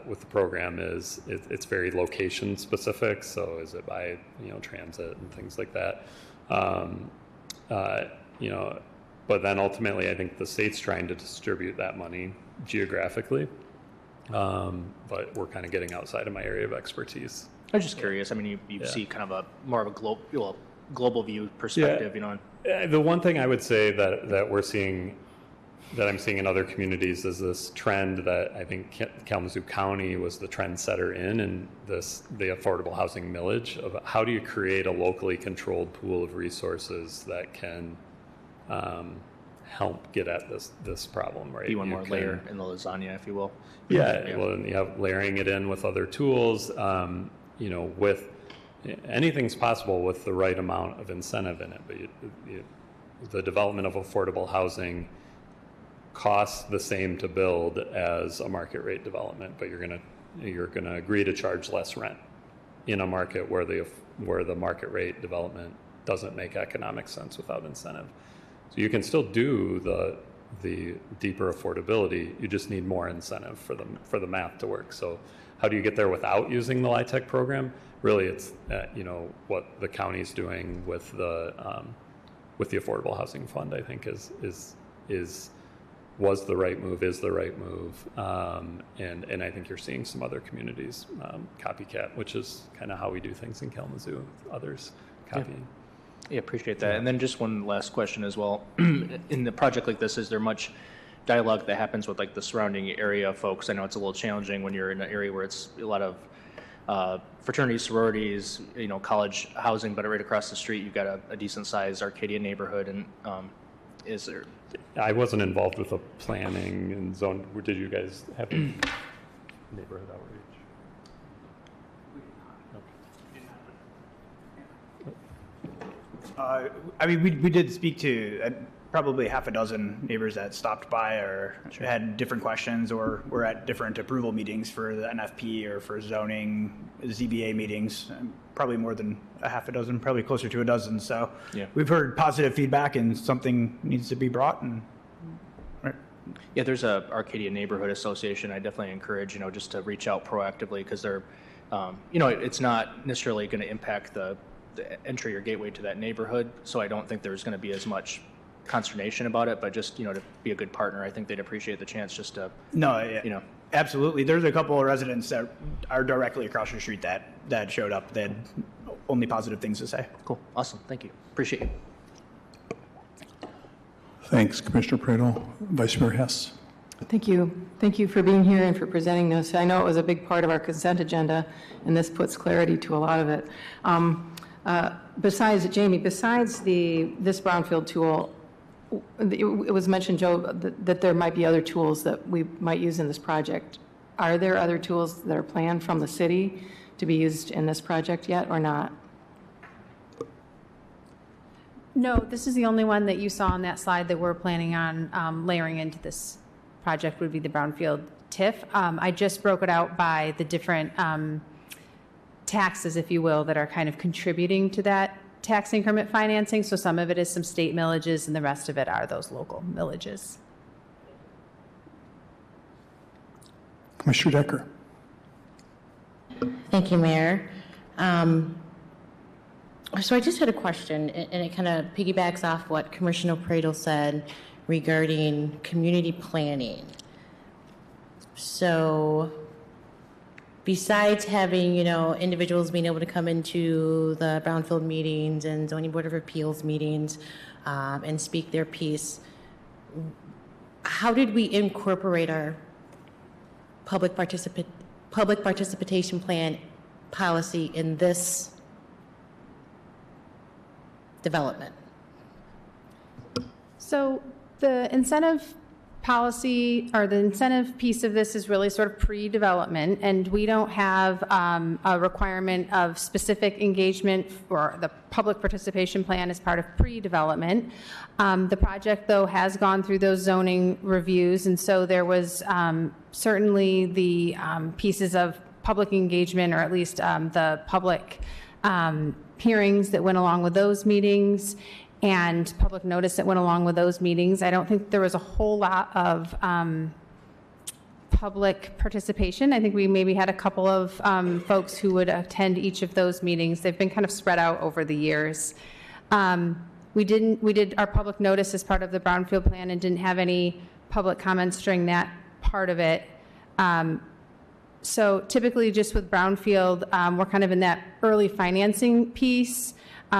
with the program is it's very location specific. So is it by transit and things like that? But then ultimately, I think the state's trying to distribute that money geographically. But we're kind of getting outside of my area of expertise. I was just curious. I mean, you see kind of more of a global view perspective, The one thing I would say that we're seeing, that I'm seeing in other communities, is this trend that I think Kalamazoo County was the trendsetter in the affordable housing millage of how do you create a locally controlled pool of resources that can help get at this problem, right? Be one more layer in the lasagna, if you will. Yeah. Well, and you have layering it in with other tools, with anything's possible with the right amount of incentive in it. But the development of affordable housing costs the same to build as a market rate development, but you're gonna agree to charge less rent in a market where the market rate development doesn't make economic sense without incentive. So you can still do the deeper affordability. You just need more incentive for the math to work. So how do you get there without using the LIHTC program? Really, it's what the county's doing with the Affordable Housing Fund. I think is was the right move, is the right move. And I think you're seeing some other communities copycat, which is kind of how we do things in Kalamazoo, with others copying. Yeah, appreciate that. And then just one last question as well. In the project like this, is there much dialogue that happens with like the surrounding area folks? I know it's a little challenging when you're in an area where it's a lot of fraternities, sororities, college housing, but right across the street you've got a decent sized Arcadia neighborhood. And is there? I wasn't involved with the planning and zone. Did you guys have a neighborhood outreach? I mean, we did speak to probably half a dozen neighbors that stopped by or had different questions, or were at different approval meetings for the NFP or for zoning, ZBA meetings. Probably more than a half a dozen, probably closer to a dozen. So we've heard positive feedback, and something needs to be brought. And yeah, there's a Arcadia Neighborhood Association. I definitely encourage just to reach out proactively, because they're it's not necessarily going to impact the entry or gateway to that neighborhood. So I don't think there's going to be as much consternation about it, but just to be a good partner, I think they'd appreciate the chance just to absolutely. There's a couple of residents that are directly across the street that showed up. They had only positive things to say. Cool, awesome, thank you, appreciate you. Thanks, Commissioner Pradel. Vice Mayor Hess. Thank you. Thank you for being here and for presenting this. I know it was a big part of our consent agenda, and this puts clarity to a lot of it. Besides this brownfield tool, it was mentioned, Joe, that there might be other tools that we might use in this project. Are there other tools that are planned from the city to be used in this project yet, or not? No, this is the only one that you saw on that slide that we're planning on layering into this project, would be the brownfield TIF. I just broke it out by the different taxes, if you will, that are kind of contributing to that tax increment financing. So some of it is some state millages, and the rest of it are those local millages. Commissioner Decker. Thank you, Mayor. So I just had a question, and it kind of piggybacks off what Commissioner Pradel said regarding community planning. So besides having, individuals being able to come into the brownfield meetings and zoning board of appeals meetings and speak their piece, how did we incorporate our public participation plan policy in this development? So the incentive policy, or the incentive piece of this, is really sort of pre-development, and we don't have a requirement of specific engagement for the public participation plan as part of pre-development. The project, though, has gone through those zoning reviews, and so there was certainly the pieces of public engagement, or at least the public hearings that went along with those meetings, and public notice that went along with those meetings. I don't think there was a whole lot of public participation. I think we maybe had a couple of folks who would attend each of those meetings. They've been kind of spread out over the years. We did our public notice as part of the brownfield plan and didn't have any public comments during that part of it. So typically, just with brownfield, we're kind of in that early financing piece.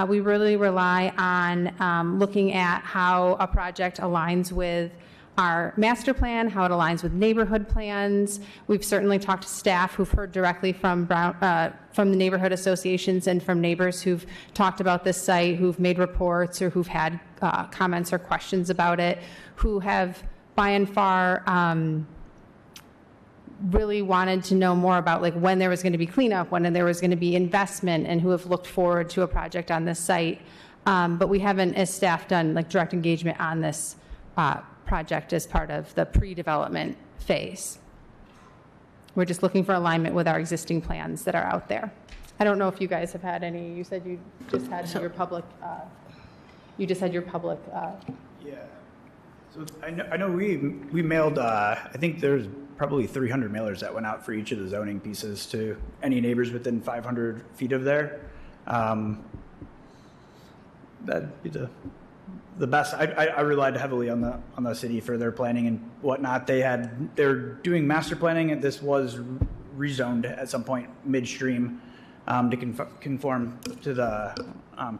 We really rely on looking at how a project aligns with our master plan, how it aligns with neighborhood plans. We've certainly talked to staff who've heard directly from the neighborhood associations and from neighbors who've talked about this site, who've made reports, or who've had comments or questions about it, who have by and far really wanted to know more about when there was going to be cleanup, when there was going to be investment, and who have looked forward to a project on this site. But we haven't, as staff, done direct engagement on this project as part of the pre-development phase. We're just looking for alignment with our existing plans that are out there. I don't know if you guys have had any. You said you just had your public. Yeah. So I know we mailed. I think there's probably 300 mailers that went out for each of the zoning pieces to any neighbors within 500 feet of there. That'd be the the best. I relied heavily on the city for their planning and whatnot. They're doing master planning, and this was rezoned at some point midstream to conform to the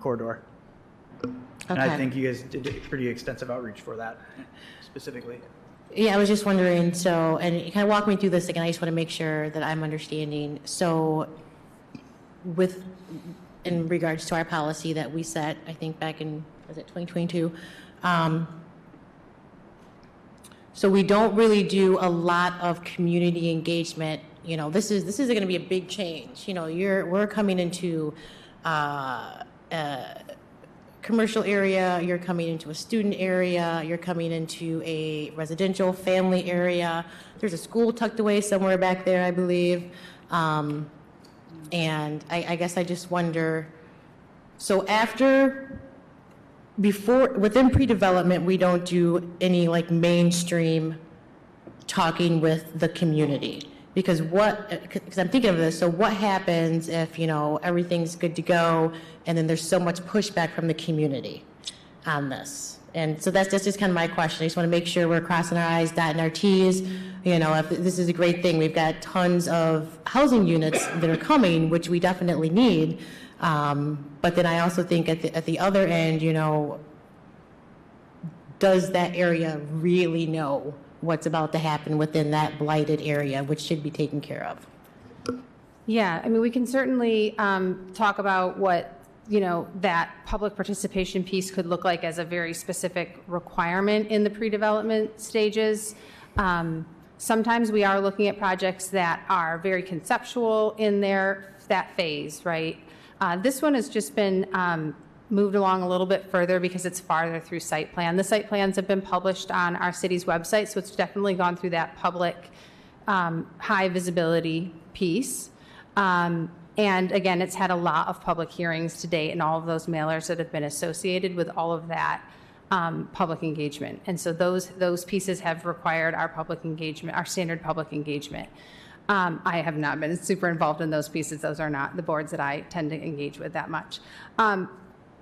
corridor. And I Okay. think you guys did a pretty extensive outreach for that specifically. Yeah, I was just wondering, so, and you kind of walk me through this again, I just want to make sure that I'm understanding. So in regards to our policy that we set, I think back in, was it 2022? So we don't really do a lot of community engagement. You know, this is going to be a big change. You know, we're coming into commercial area, you're coming into a student area, you're coming into a residential family area. There's a school tucked away somewhere back there, I believe. And I guess I just wonder, so within pre-development, we don't do any like mainstream talking with the community. Because I'm thinking of this, so what happens if, you know, everything's good to go and then there's so much pushback from the community on this? And so that's just kind of my question. I just want to make sure we're crossing our I's, dotting our T's. You know, if this is a great thing. We've got tons of housing units that are coming, which we definitely need. But then I also think at the other end, you know, does that area really know what's about to happen within that blighted area, which should be taken care of? Yeah, I mean, we can certainly talk about what, you know, that public participation piece could look like as a very specific requirement in the pre-development stages. Sometimes we are looking at projects that are very conceptual in that phase, right? This one has just been moved along a little bit further because it's farther through site plan. The site plans have been published on our city's website, so it's definitely gone through that public high visibility piece. And again, it's had a lot of public hearings to date and all of those mailers that have been associated with all of that public engagement. And so those pieces have required our public engagement, our standard public engagement. I have not been super involved in those pieces. Those are not the boards that I tend to engage with that much.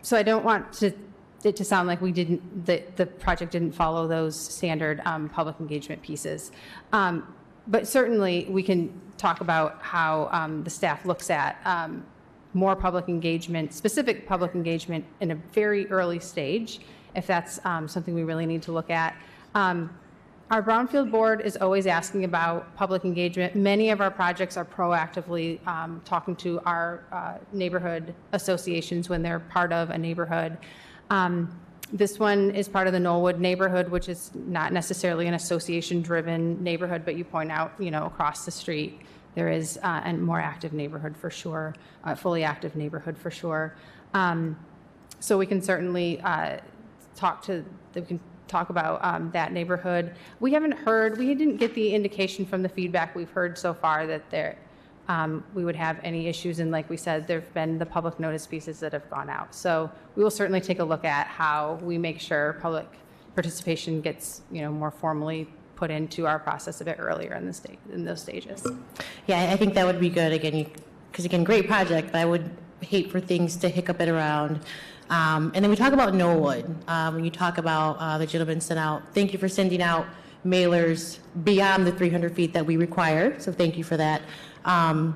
So I don't want it to sound like the project didn't follow those standard public engagement pieces. But certainly we can talk about how the staff looks at more public engagement, specific public engagement in a very early stage, if that's something we really need to look at. Our Brownfield Board is always asking about public engagement. Many of our projects are proactively talking to our neighborhood associations when they're part of a neighborhood. This one is part of the Knollwood neighborhood, which is not necessarily an association-driven neighborhood, but you point out, you know, across the street, there is a more active neighborhood for sure, fully active neighborhood for sure. So we can certainly talk about that neighborhood. We didn't get the indication from the feedback we've heard so far that we would have any issues. And like we said, there've been the public notice pieces that have gone out. So we will certainly take a look at how we make sure public participation gets, you know, more formally put into our process a bit earlier in those stages. Yeah, I think that would be good, again, because again, great project, but I would hate for things to hiccup it around. And then we talk about Knollwood. When you talk about the gentleman sent out, thank you for sending out mailers beyond the 300 feet that we require, so thank you for that. A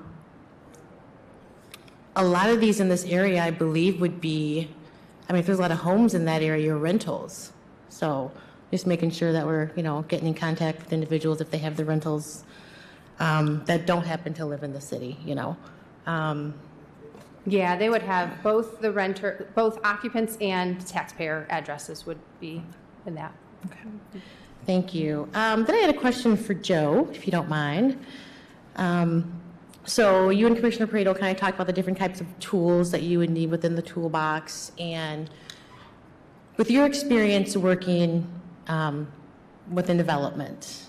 lot of these in this area, I believe, would be, I mean, if there's a lot of homes in that area, rentals. So just making sure that we're, you know, getting in contact with individuals if they have the rentals that don't happen to live in the city, you know. Yeah, they would have both both occupants and taxpayer addresses would be in that. Okay. Thank you. Then I had a question for Joe, if you don't mind. So you and Commissioner Pareto kind of talked about the different types of tools that you would need within the toolbox. And with your experience working within development,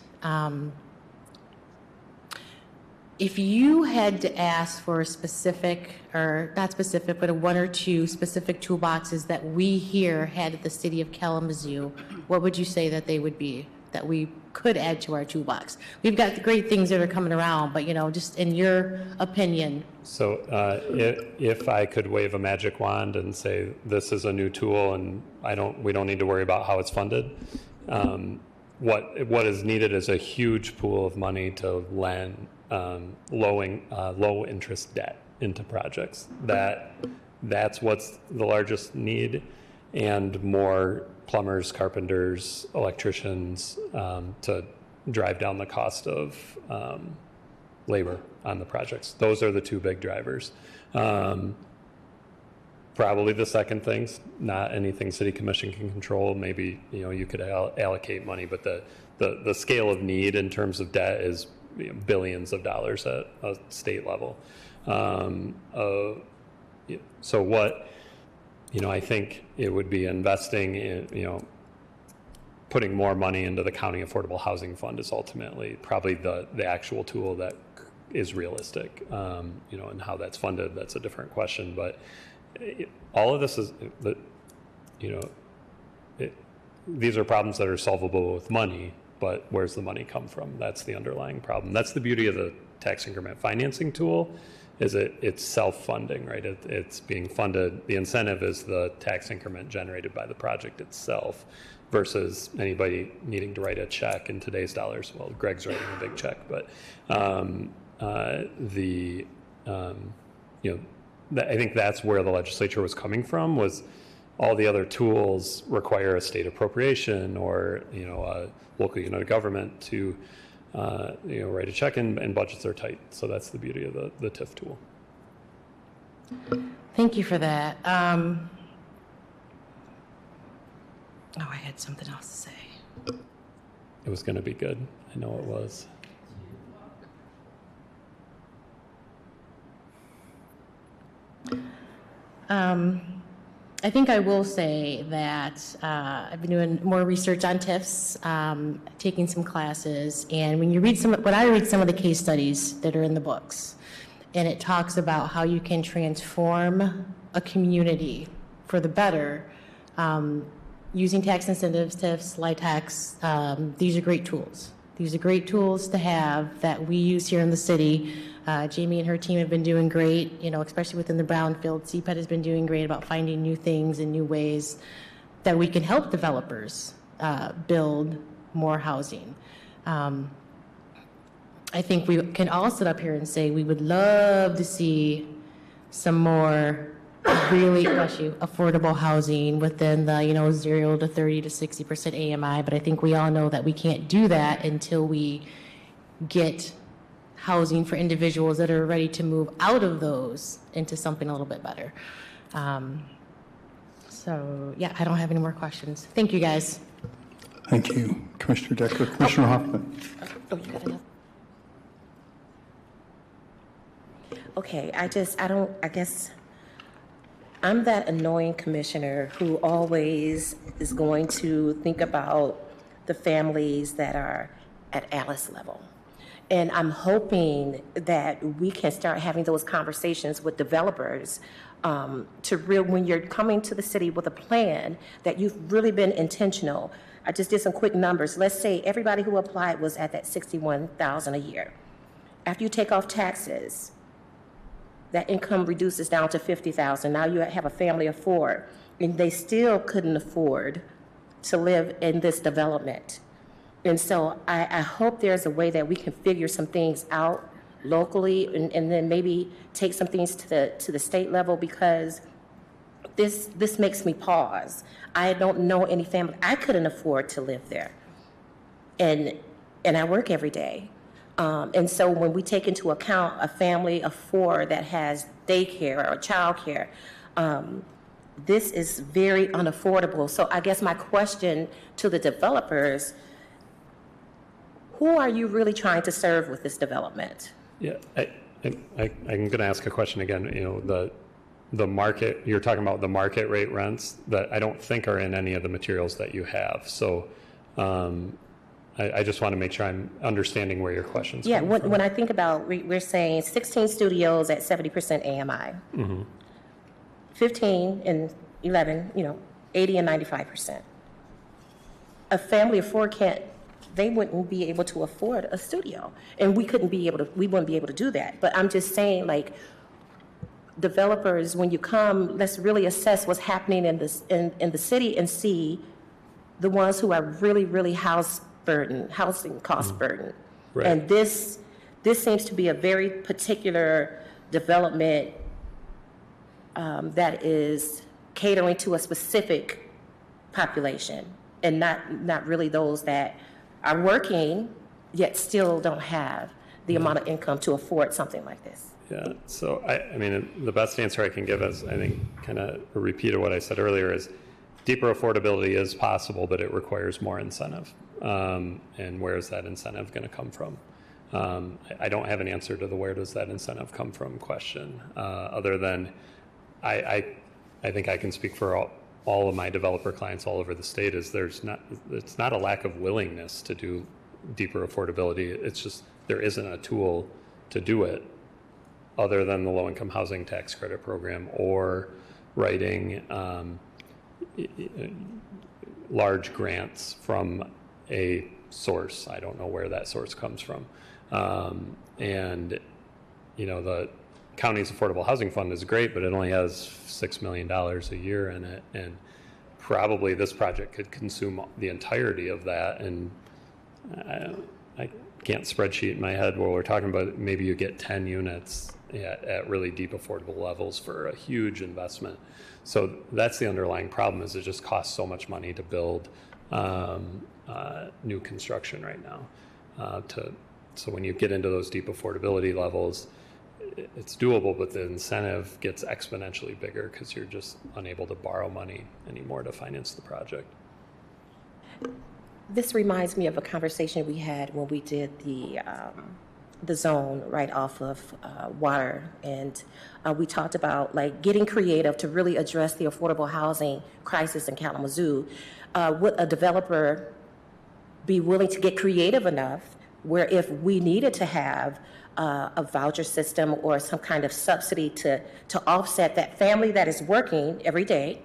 if you had to ask for a specific, or not specific, but a one or two specific toolboxes that we here had at the city of Kalamazoo, what would you say that they would be that we could add to our toolbox? We've got the great things that are coming around, but, just in your opinion. So if I could wave a magic wand and say, this is a new tool and we don't need to worry about how it's funded, what is needed is a huge pool of money to lend low interest debt into projects. That's what's the largest need, and more plumbers, carpenters, electricians to drive down the cost of labor on the projects. Those are the two big drivers. Probably the second thing's not anything City Commission can control. Maybe you could allocate money, but the scale of need in terms of debt is billions of dollars at a state level. So what I think it would be investing in putting more money into the County Affordable Housing Fund is ultimately probably the actual tool that is realistic. And how that's funded, that's a different question. But all of this is that these are problems that are solvable with money, but where's the money come from? That's the underlying problem. That's the beauty of the tax increment financing tool, is it's self-funding, right? It's being funded. The incentive is the tax increment generated by the project itself, versus anybody needing to write a check in today's dollars. Well, Greg's writing a big check, but I think that's where the legislature was coming from, was all the other tools require a state appropriation or a local unit of government to write a check, and budgets are tight. So that's the beauty of the TIF tool. Thank you for that. I had something else to say. It was going to be good. I know it was. I think I will say that I've been doing more research on TIFs, taking some classes, and when I read some of the case studies that are in the books, and it talks about how you can transform a community for the better using tax incentives, TIFs, LIHTCs. These are great tools. These are great tools to have that we use here in the city. Jamie and her team have been doing great, especially within the brownfield. CPED has been doing great about finding new things and new ways that we can help developers build more housing. I think we can all sit up here and say we would love to see some more really affordable housing within the 0 to 30 to 60% AMI, but I think we all know that we can't do that until we get housing for individuals that are ready to move out of those into something a little bit better. So yeah, I don't have any more questions. Thank you, guys. Thank you, Commissioner Decker. Commissioner Hoffman. Oh, you got enough? Okay, I guess I'm that annoying commissioner who always is going to think about the families that are at Alice level. And I'm hoping that we can start having those conversations with developers when you're coming to the city with a plan, that you've really been intentional. I just did some quick numbers. Let's say everybody who applied was at that $61,000 a year. After you take off taxes, that income reduces down to $50,000. Now you have a family of 4, and they still couldn't afford to live in this development. And so I hope there's a way that we can figure some things out locally, and then maybe take some things to the state level, because this makes me pause. I don't know any family. I couldn't afford to live there, and I work every day. And so when we take into account a family of 4 that has daycare or childcare, this is very unaffordable. So I guess my question to the developers, who are you really trying to serve with this development? Yeah, I'm going to ask a question again. The market, you're talking about the market rate rents that I don't think are in any of the materials that you have. So I just want to make sure I'm understanding where your question's coming from. When I think about, we're saying 16 studios at 70% AMI, 15 and 11, 80 and 95%. A family of 4 can't they wouldn't be able to afford a studio, and we wouldn't be able to do that. But I'm just saying, like, developers, when you come, let's really assess what's happening in the city and see the ones who are really housing cost burden. Right. And this seems to be a very particular development that is catering to a specific population, and not really those that are working yet still don't have the amount of income to afford something like this. Yeah, so I mean, the best answer I can give is, I think, kind of a repeat of what I said earlier, is deeper affordability is possible, but it requires more incentive. And where is that incentive going to come from? I don't have an answer to the where does that incentive come from question, other than I think I can speak for all of my developer clients all over the state, is it's not a lack of willingness to do deeper affordability. It's just there isn't a tool to do it other than the low-income housing tax credit program, or writing large grants from a source. I don't know where that source comes from. And, the county's affordable housing fund is great, but it only has $6 million a year in it. And probably this project could consume the entirety of that. And I can't spreadsheet in my head where we're talking about maybe you get 10 units at really deep affordable levels for a huge investment. So that's the underlying problem, is it just costs so much money to build new construction right now. So when you get into those deep affordability levels, it's doable, but the incentive gets exponentially bigger because you're just unable to borrow money anymore to finance the project. This reminds me of a conversation we had when we did the zone right off of water, and we talked about like getting creative to really address the affordable housing crisis in Kalamazoo. Would a developer be willing to get creative enough where if we needed to have a voucher system or some kind of subsidy to offset that family that is working every day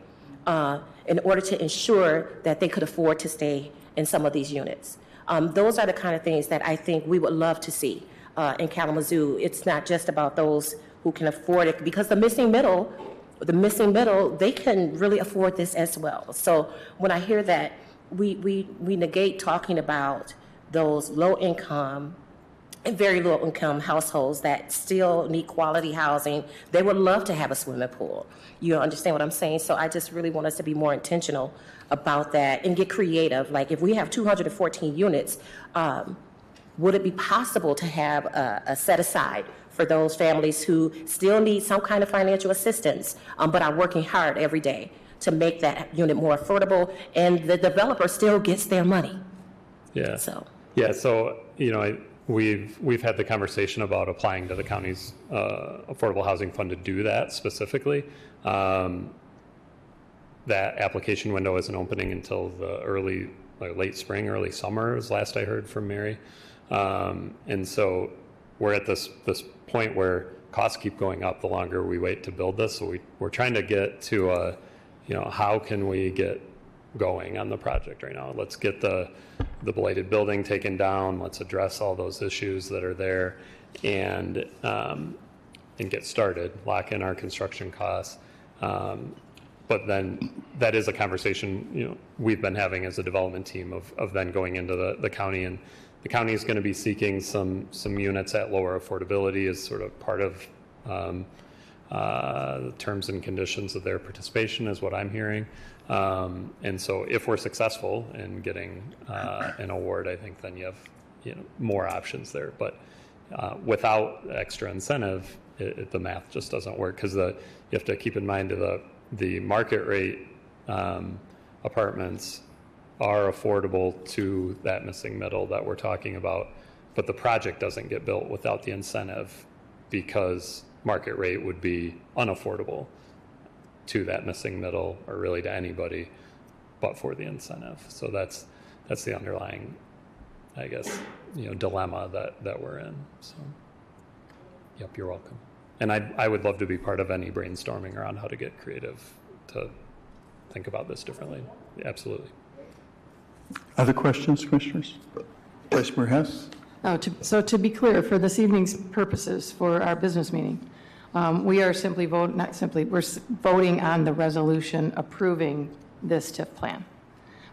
in order to ensure that they could afford to stay in some of these units? Those are the kind of things that I think we would love to see in Kalamazoo. It's not just about those who can afford it, because the missing middle, they can really afford this as well. So when I hear that, we negate talking about those low income and very low income households that still need quality housing. They would love to have a swimming pool. You understand what I'm saying? So I just really want us to be more intentional about that and get creative. Like if we have 214 units, would it be possible to have a set aside for those families who still need some kind of financial assistance, but are working hard every day to make that unit more affordable, and the developer still gets their money? Yeah. So we've had the conversation about applying to the county's affordable housing fund to do that specifically. That application window isn't opening until the late spring, early summer, is last I heard from Mary. And so we're at this point where costs keep going up the longer we wait to build this. So we're trying to get to how can we get going on the project right now? Let's get the blighted building taken down. Let's address all those issues that are there, and get started, lock in our construction costs. But then that is a conversation we've been having as a development team of then going into the county, and the county is going to be seeking some units at lower affordability as sort of part of the terms and conditions of their participation, is what I'm hearing. And so if we're successful in getting an award, I think then you have more options there. But without extra incentive, the math just doesn't work, because you have to keep in mind the market rate apartments are affordable to that missing middle that we're talking about, but the project doesn't get built without the incentive, because market rate would be unaffordable to that missing middle, or really to anybody, but for the incentive. So that's the underlying, I guess, dilemma that we're in. So, yep, you're welcome. And I would love to be part of any brainstorming around how to get creative to think about this differently. Absolutely. Other questions, Commissioners? Vice Mayor Hess? So to be clear, for this evening's purposes, for our business meeting, we are simply we're voting on the resolution approving this TIF plan.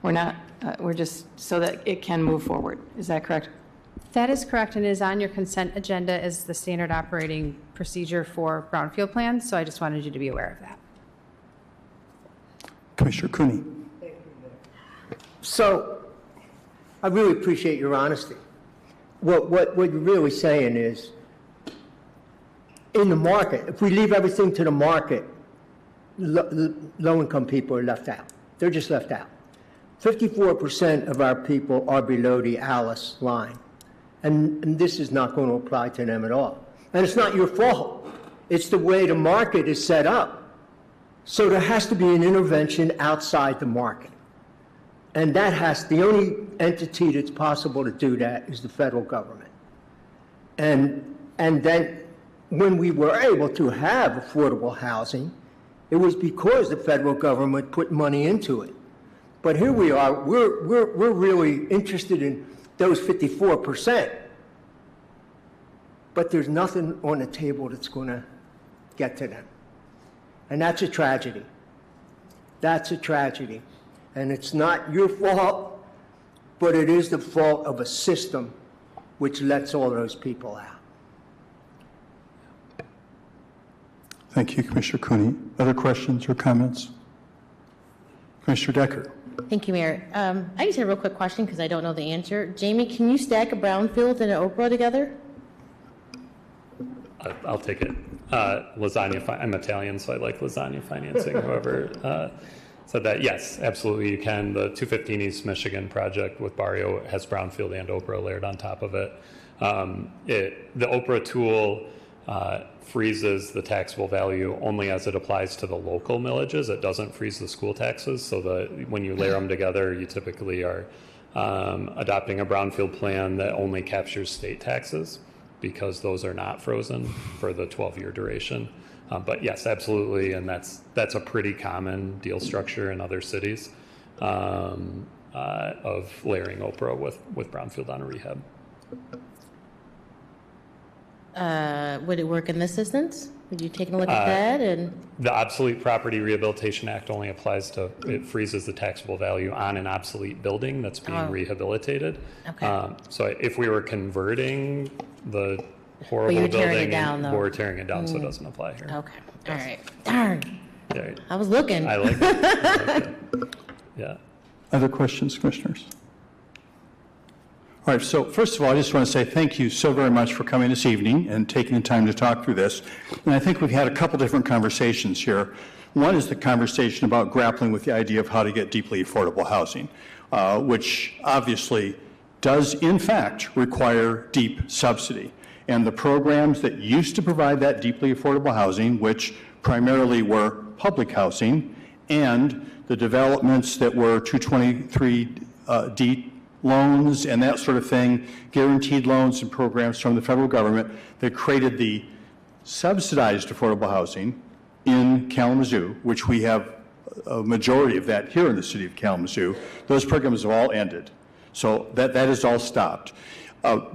We're not, we're just so that it can move forward. Is that correct? That is correct, and it is on your consent agenda as the standard operating procedure for brownfield plans, so I just wanted you to be aware of that. Commissioner Cooney? So, I really appreciate your honesty. What you're really saying is, in the market, if we leave everything to the market, low-income people are left out. They're just left out. 54% of our people are below the ALICE line, and this is not going to apply to them at all. And it's not your fault. It's the way the market is set up. So there has to be an intervention outside the market. And the only entity that's possible to do that is the federal government. And then when we were able to have affordable housing, it was because the federal government put money into it. But here we are, we're really interested in those 54%. But there's nothing on the table that's going to get to them. And that's a tragedy. That's a tragedy. And it's not your fault, but it is the fault of a system which lets all those people out. Thank you, Commissioner Cooney. Other questions or comments? Commissioner Decker? Thank you, Mayor. I just have a real quick question because I don't know the answer. Jamie, can you stack a brownfield and an Oprah together? I'll take it. Lasagna, I'm Italian, so I like lasagna financing. Whoever said that, yes, absolutely you can. The 215 East Michigan project with Barrio has brownfield and Oprah layered on top of it. The Oprah tool freezes the taxable value only as it applies to the local millages. It doesn't freeze the school taxes. So when you layer them together, you typically are adopting a brownfield plan that only captures state taxes, because those are not frozen for the 12-year duration. But yes, absolutely, and that's a pretty common deal structure in other cities of layering Oprah with brownfield on a rehab. Would it work in this instance? Would you take a look at that? And the Obsolete Property Rehabilitation Act only applies to, it freezes the taxable value on an obsolete building that's being rehabilitated. Okay. So if we were converting the horrible you're tearing building, it down, though. we're tearing it down, so it doesn't apply here. Okay. All right. Darn. Yeah. I was looking. I like it. I like it. Yeah. Other questions, Commissioners? All right, so first of all, I just want to say thank you so very much for coming this evening and taking the time to talk through this. And I think we've had a couple different conversations here. One is the conversation about grappling with the idea of how to get deeply affordable housing, which obviously does, in fact, require deep subsidy. And the programs that used to provide that deeply affordable housing, which primarily were public housing, and the developments that were 223D loans and that sort of thing, guaranteed loans and programs from the federal government that created the subsidized affordable housing in Kalamazoo, which we have a majority of that here in the city of Kalamazoo. Those programs have all ended. So that is all stopped.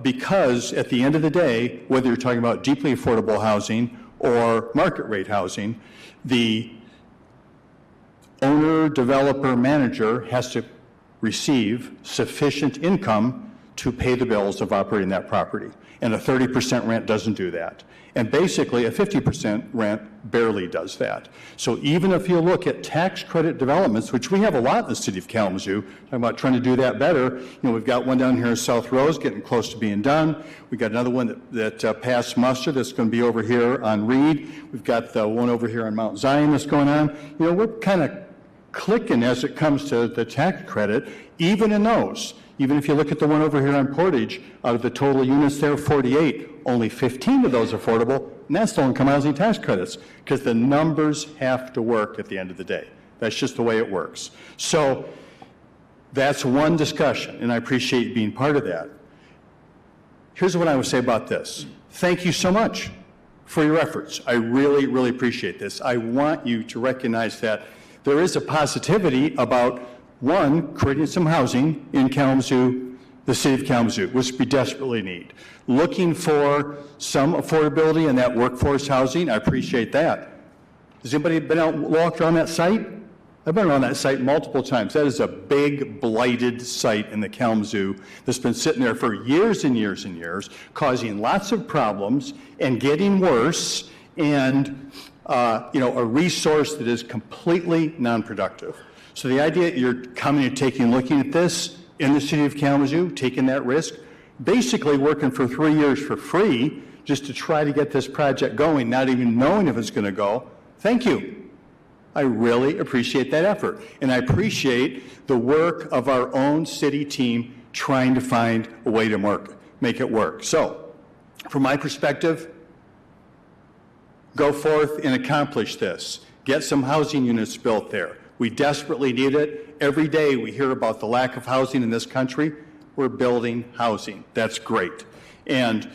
Because at the end of the day, whether you're talking about deeply affordable housing or market rate housing, the owner, developer, manager has to receive sufficient income to pay the bills of operating that property. And a 30% rent doesn't do that. And basically a 50% rent barely does that. So even if you look at tax credit developments, which we have a lot in the city of Kalamazoo, talking about trying to do that better, we've got one down here in South Rose getting close to being done. We've got another one that passed muster that's going to be over here on Reed. We've got the one over here on Mount Zion that's going on. We're kind of clicking as it comes to the tax credit, even in those. Even if you look at the one over here on Portage, out of the total units there, 48, only 15 of those are affordable, and that's low-income housing tax credits, because the numbers have to work at the end of the day. That's just the way it works. So that's one discussion, and I appreciate you being part of that. Here's what I would say about this. Thank you so much for your efforts. I really, really appreciate this. I want you to recognize that there is a positivity about One, creating some housing in Kalamazoo, the city of Kalamazoo, which we desperately need. Looking for some affordability in that workforce housing, I appreciate that. Has anybody been out walked around that site? I've been around that site multiple times. That is a big blighted site in the Kalamazoo that's been sitting there for years and years and years, causing lots of problems and getting worse, and a resource that is completely non-productive. So the idea that you're coming and looking at this in the city of Kalamazoo, taking that risk, basically working for 3 years for free just to try to get this project going, not even knowing if it's going to go, thank you. I really appreciate that effort. And I appreciate the work of our own city team trying to find a way to make it work. So, from my perspective, go forth and accomplish this. Get some housing units built there. We desperately need it. Every day we hear about the lack of housing in this country. We're building housing. That's great. And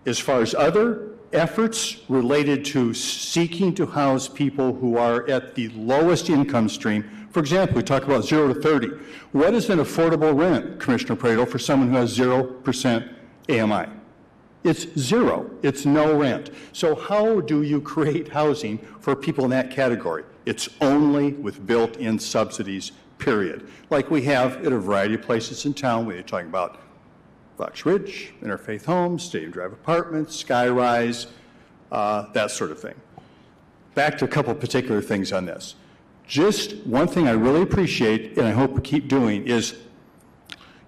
as far as other efforts related to seeking to house people who are at the lowest income stream, for example, we talk about 0 to 30. What is an affordable rent, Commissioner Praedel, for someone who has 0% AMI? It's zero. It's no rent. So how do you create housing for people in that category? It's only with built-in subsidies, period. Like we have at a variety of places in town. We're talking about Fox Ridge, Interfaith Homes, Stadium Drive Apartments, Skyrise, that sort of thing. Back to a couple particular things on this. Just one thing I really appreciate, and I hope we keep doing, is,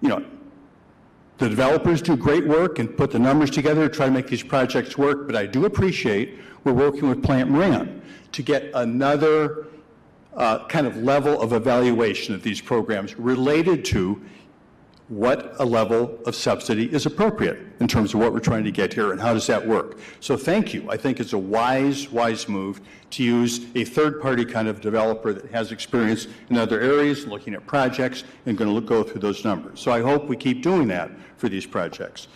the developers do great work and put the numbers together to try to make these projects work, but I do appreciate we're working with Plant Moran to get another kind of level of evaluation of these programs related to what a level of subsidy is appropriate in terms of what we're trying to get here and how does that work. So thank you. I think it's a wise move to use a third-party kind of developer that has experience in other areas, looking at projects, and going to go through those numbers. So I hope we keep doing that for these projects.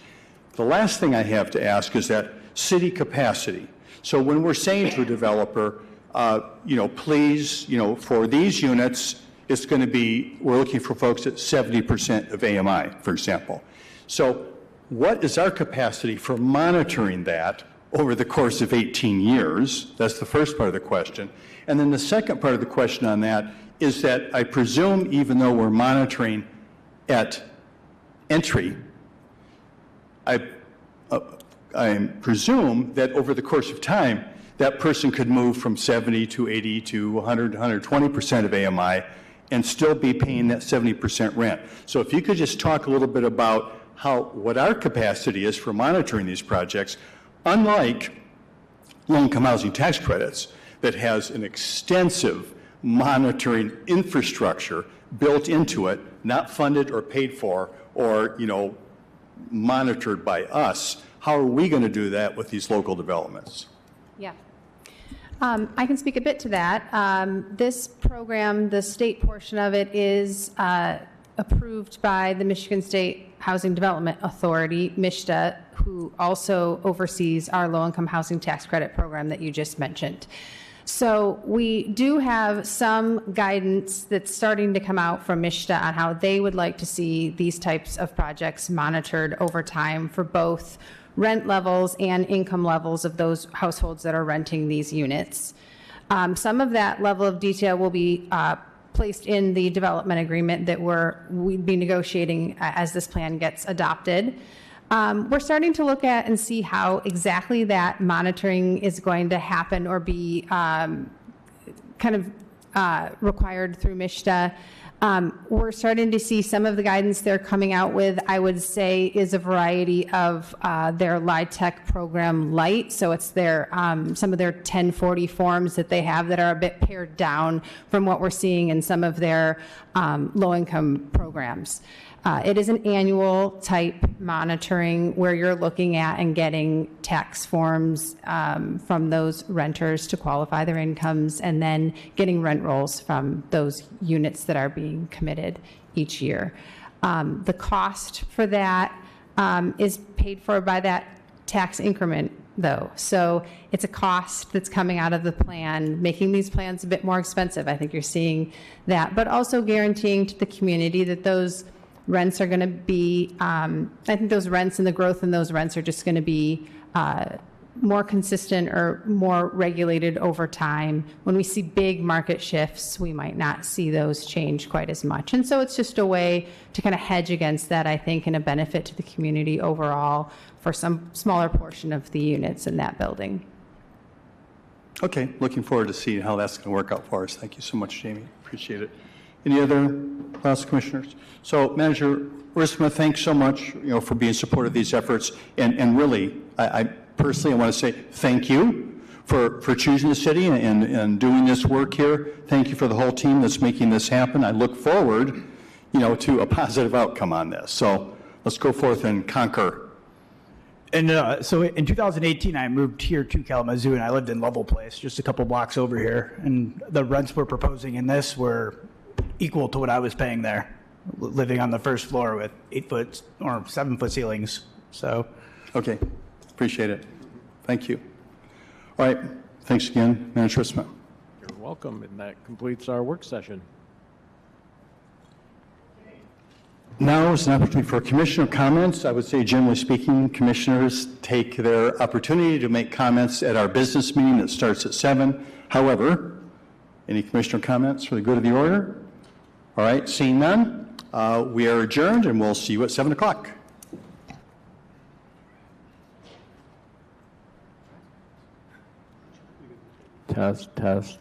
The last thing I have to ask is that city capacity. So when we're saying to a developer, please, for these units, it's going to be, we're looking for folks at 70% of AMI, for example. So what is our capacity for monitoring that over the course of 18 years? That's the first part of the question. And then the second part of the question on that is that I presume, even though we're monitoring at entry, I presume that over the course of time, that person could move from 70 to 80 to 100 to 120% of AMI and still be paying that 70% rent. So if you could just talk a little bit about what our capacity is for monitoring these projects, unlike low-income housing tax credits that has an extensive monitoring infrastructure built into it, not funded or paid for or, monitored by us. How are we going to do that with these local developments? Yeah. I can speak a bit to that. This program, the state portion of it, is approved by the Michigan State Housing Development Authority, MSHDA, who also oversees our low-income housing tax credit program that you just mentioned. So we do have some guidance that's starting to come out from MSHDA on how they would like to see these types of projects monitored over time for both rent levels and income levels of those households that are renting these units. Some of that level of detail will be placed in the development agreement that we'd be negotiating as this plan gets adopted. We're starting to look at and see how exactly that monitoring is going to happen or be required through MSHDA. We're starting to see some of the guidance they're coming out with, I would say, is a variety of their LIHTC program light. So it's their some of their 1040 forms that they have that are a bit pared down from what we're seeing in some of their low-income programs. It is an annual type monitoring where you're looking at and getting tax forms from those renters to qualify their incomes and then getting rent rolls from those units that are being committed each year. The cost for that is paid for by that tax increment though. So it's a cost that's coming out of the plan, making these plans a bit more expensive. I think you're seeing that, but also guaranteeing to the community that those rents are going to be, I think those rents and the growth in those rents are just going to be more consistent or more regulated over time. When we see big market shifts, we might not see those change quite as much. And so it's just a way to kind of hedge against that, I think, and a benefit to the community overall for some smaller portion of the units in that building. Okay, looking forward to seeing how that's going to work out for us. Thank you so much, Jamie. Appreciate it. Any other class commissioners? So, Manager Rissma, thanks so much, for being supportive of these efforts. And really, I personally, I want to say thank you for choosing the city and doing this work here. Thank you for the whole team that's making this happen. I look forward, to a positive outcome on this. So let's go forth and conquer. And so in 2018, I moved here to Kalamazoo, and I lived in Lovell Place, just a couple blocks over here. And the rents we're proposing in this were equal to what I was paying there, living on the first floor with 8-foot or 7-foot ceilings. So, okay, appreciate it. Thank you. All right, thanks again, Manager Rissma. You're welcome, and that completes our work session. Now is an opportunity for commissioner comments. I would say, generally speaking, commissioners take their opportunity to make comments at our business meeting that starts at 7. However, any commissioner comments for the good of the order? All right, seeing none, we are adjourned, and we'll see you at 7 o'clock. Test, test.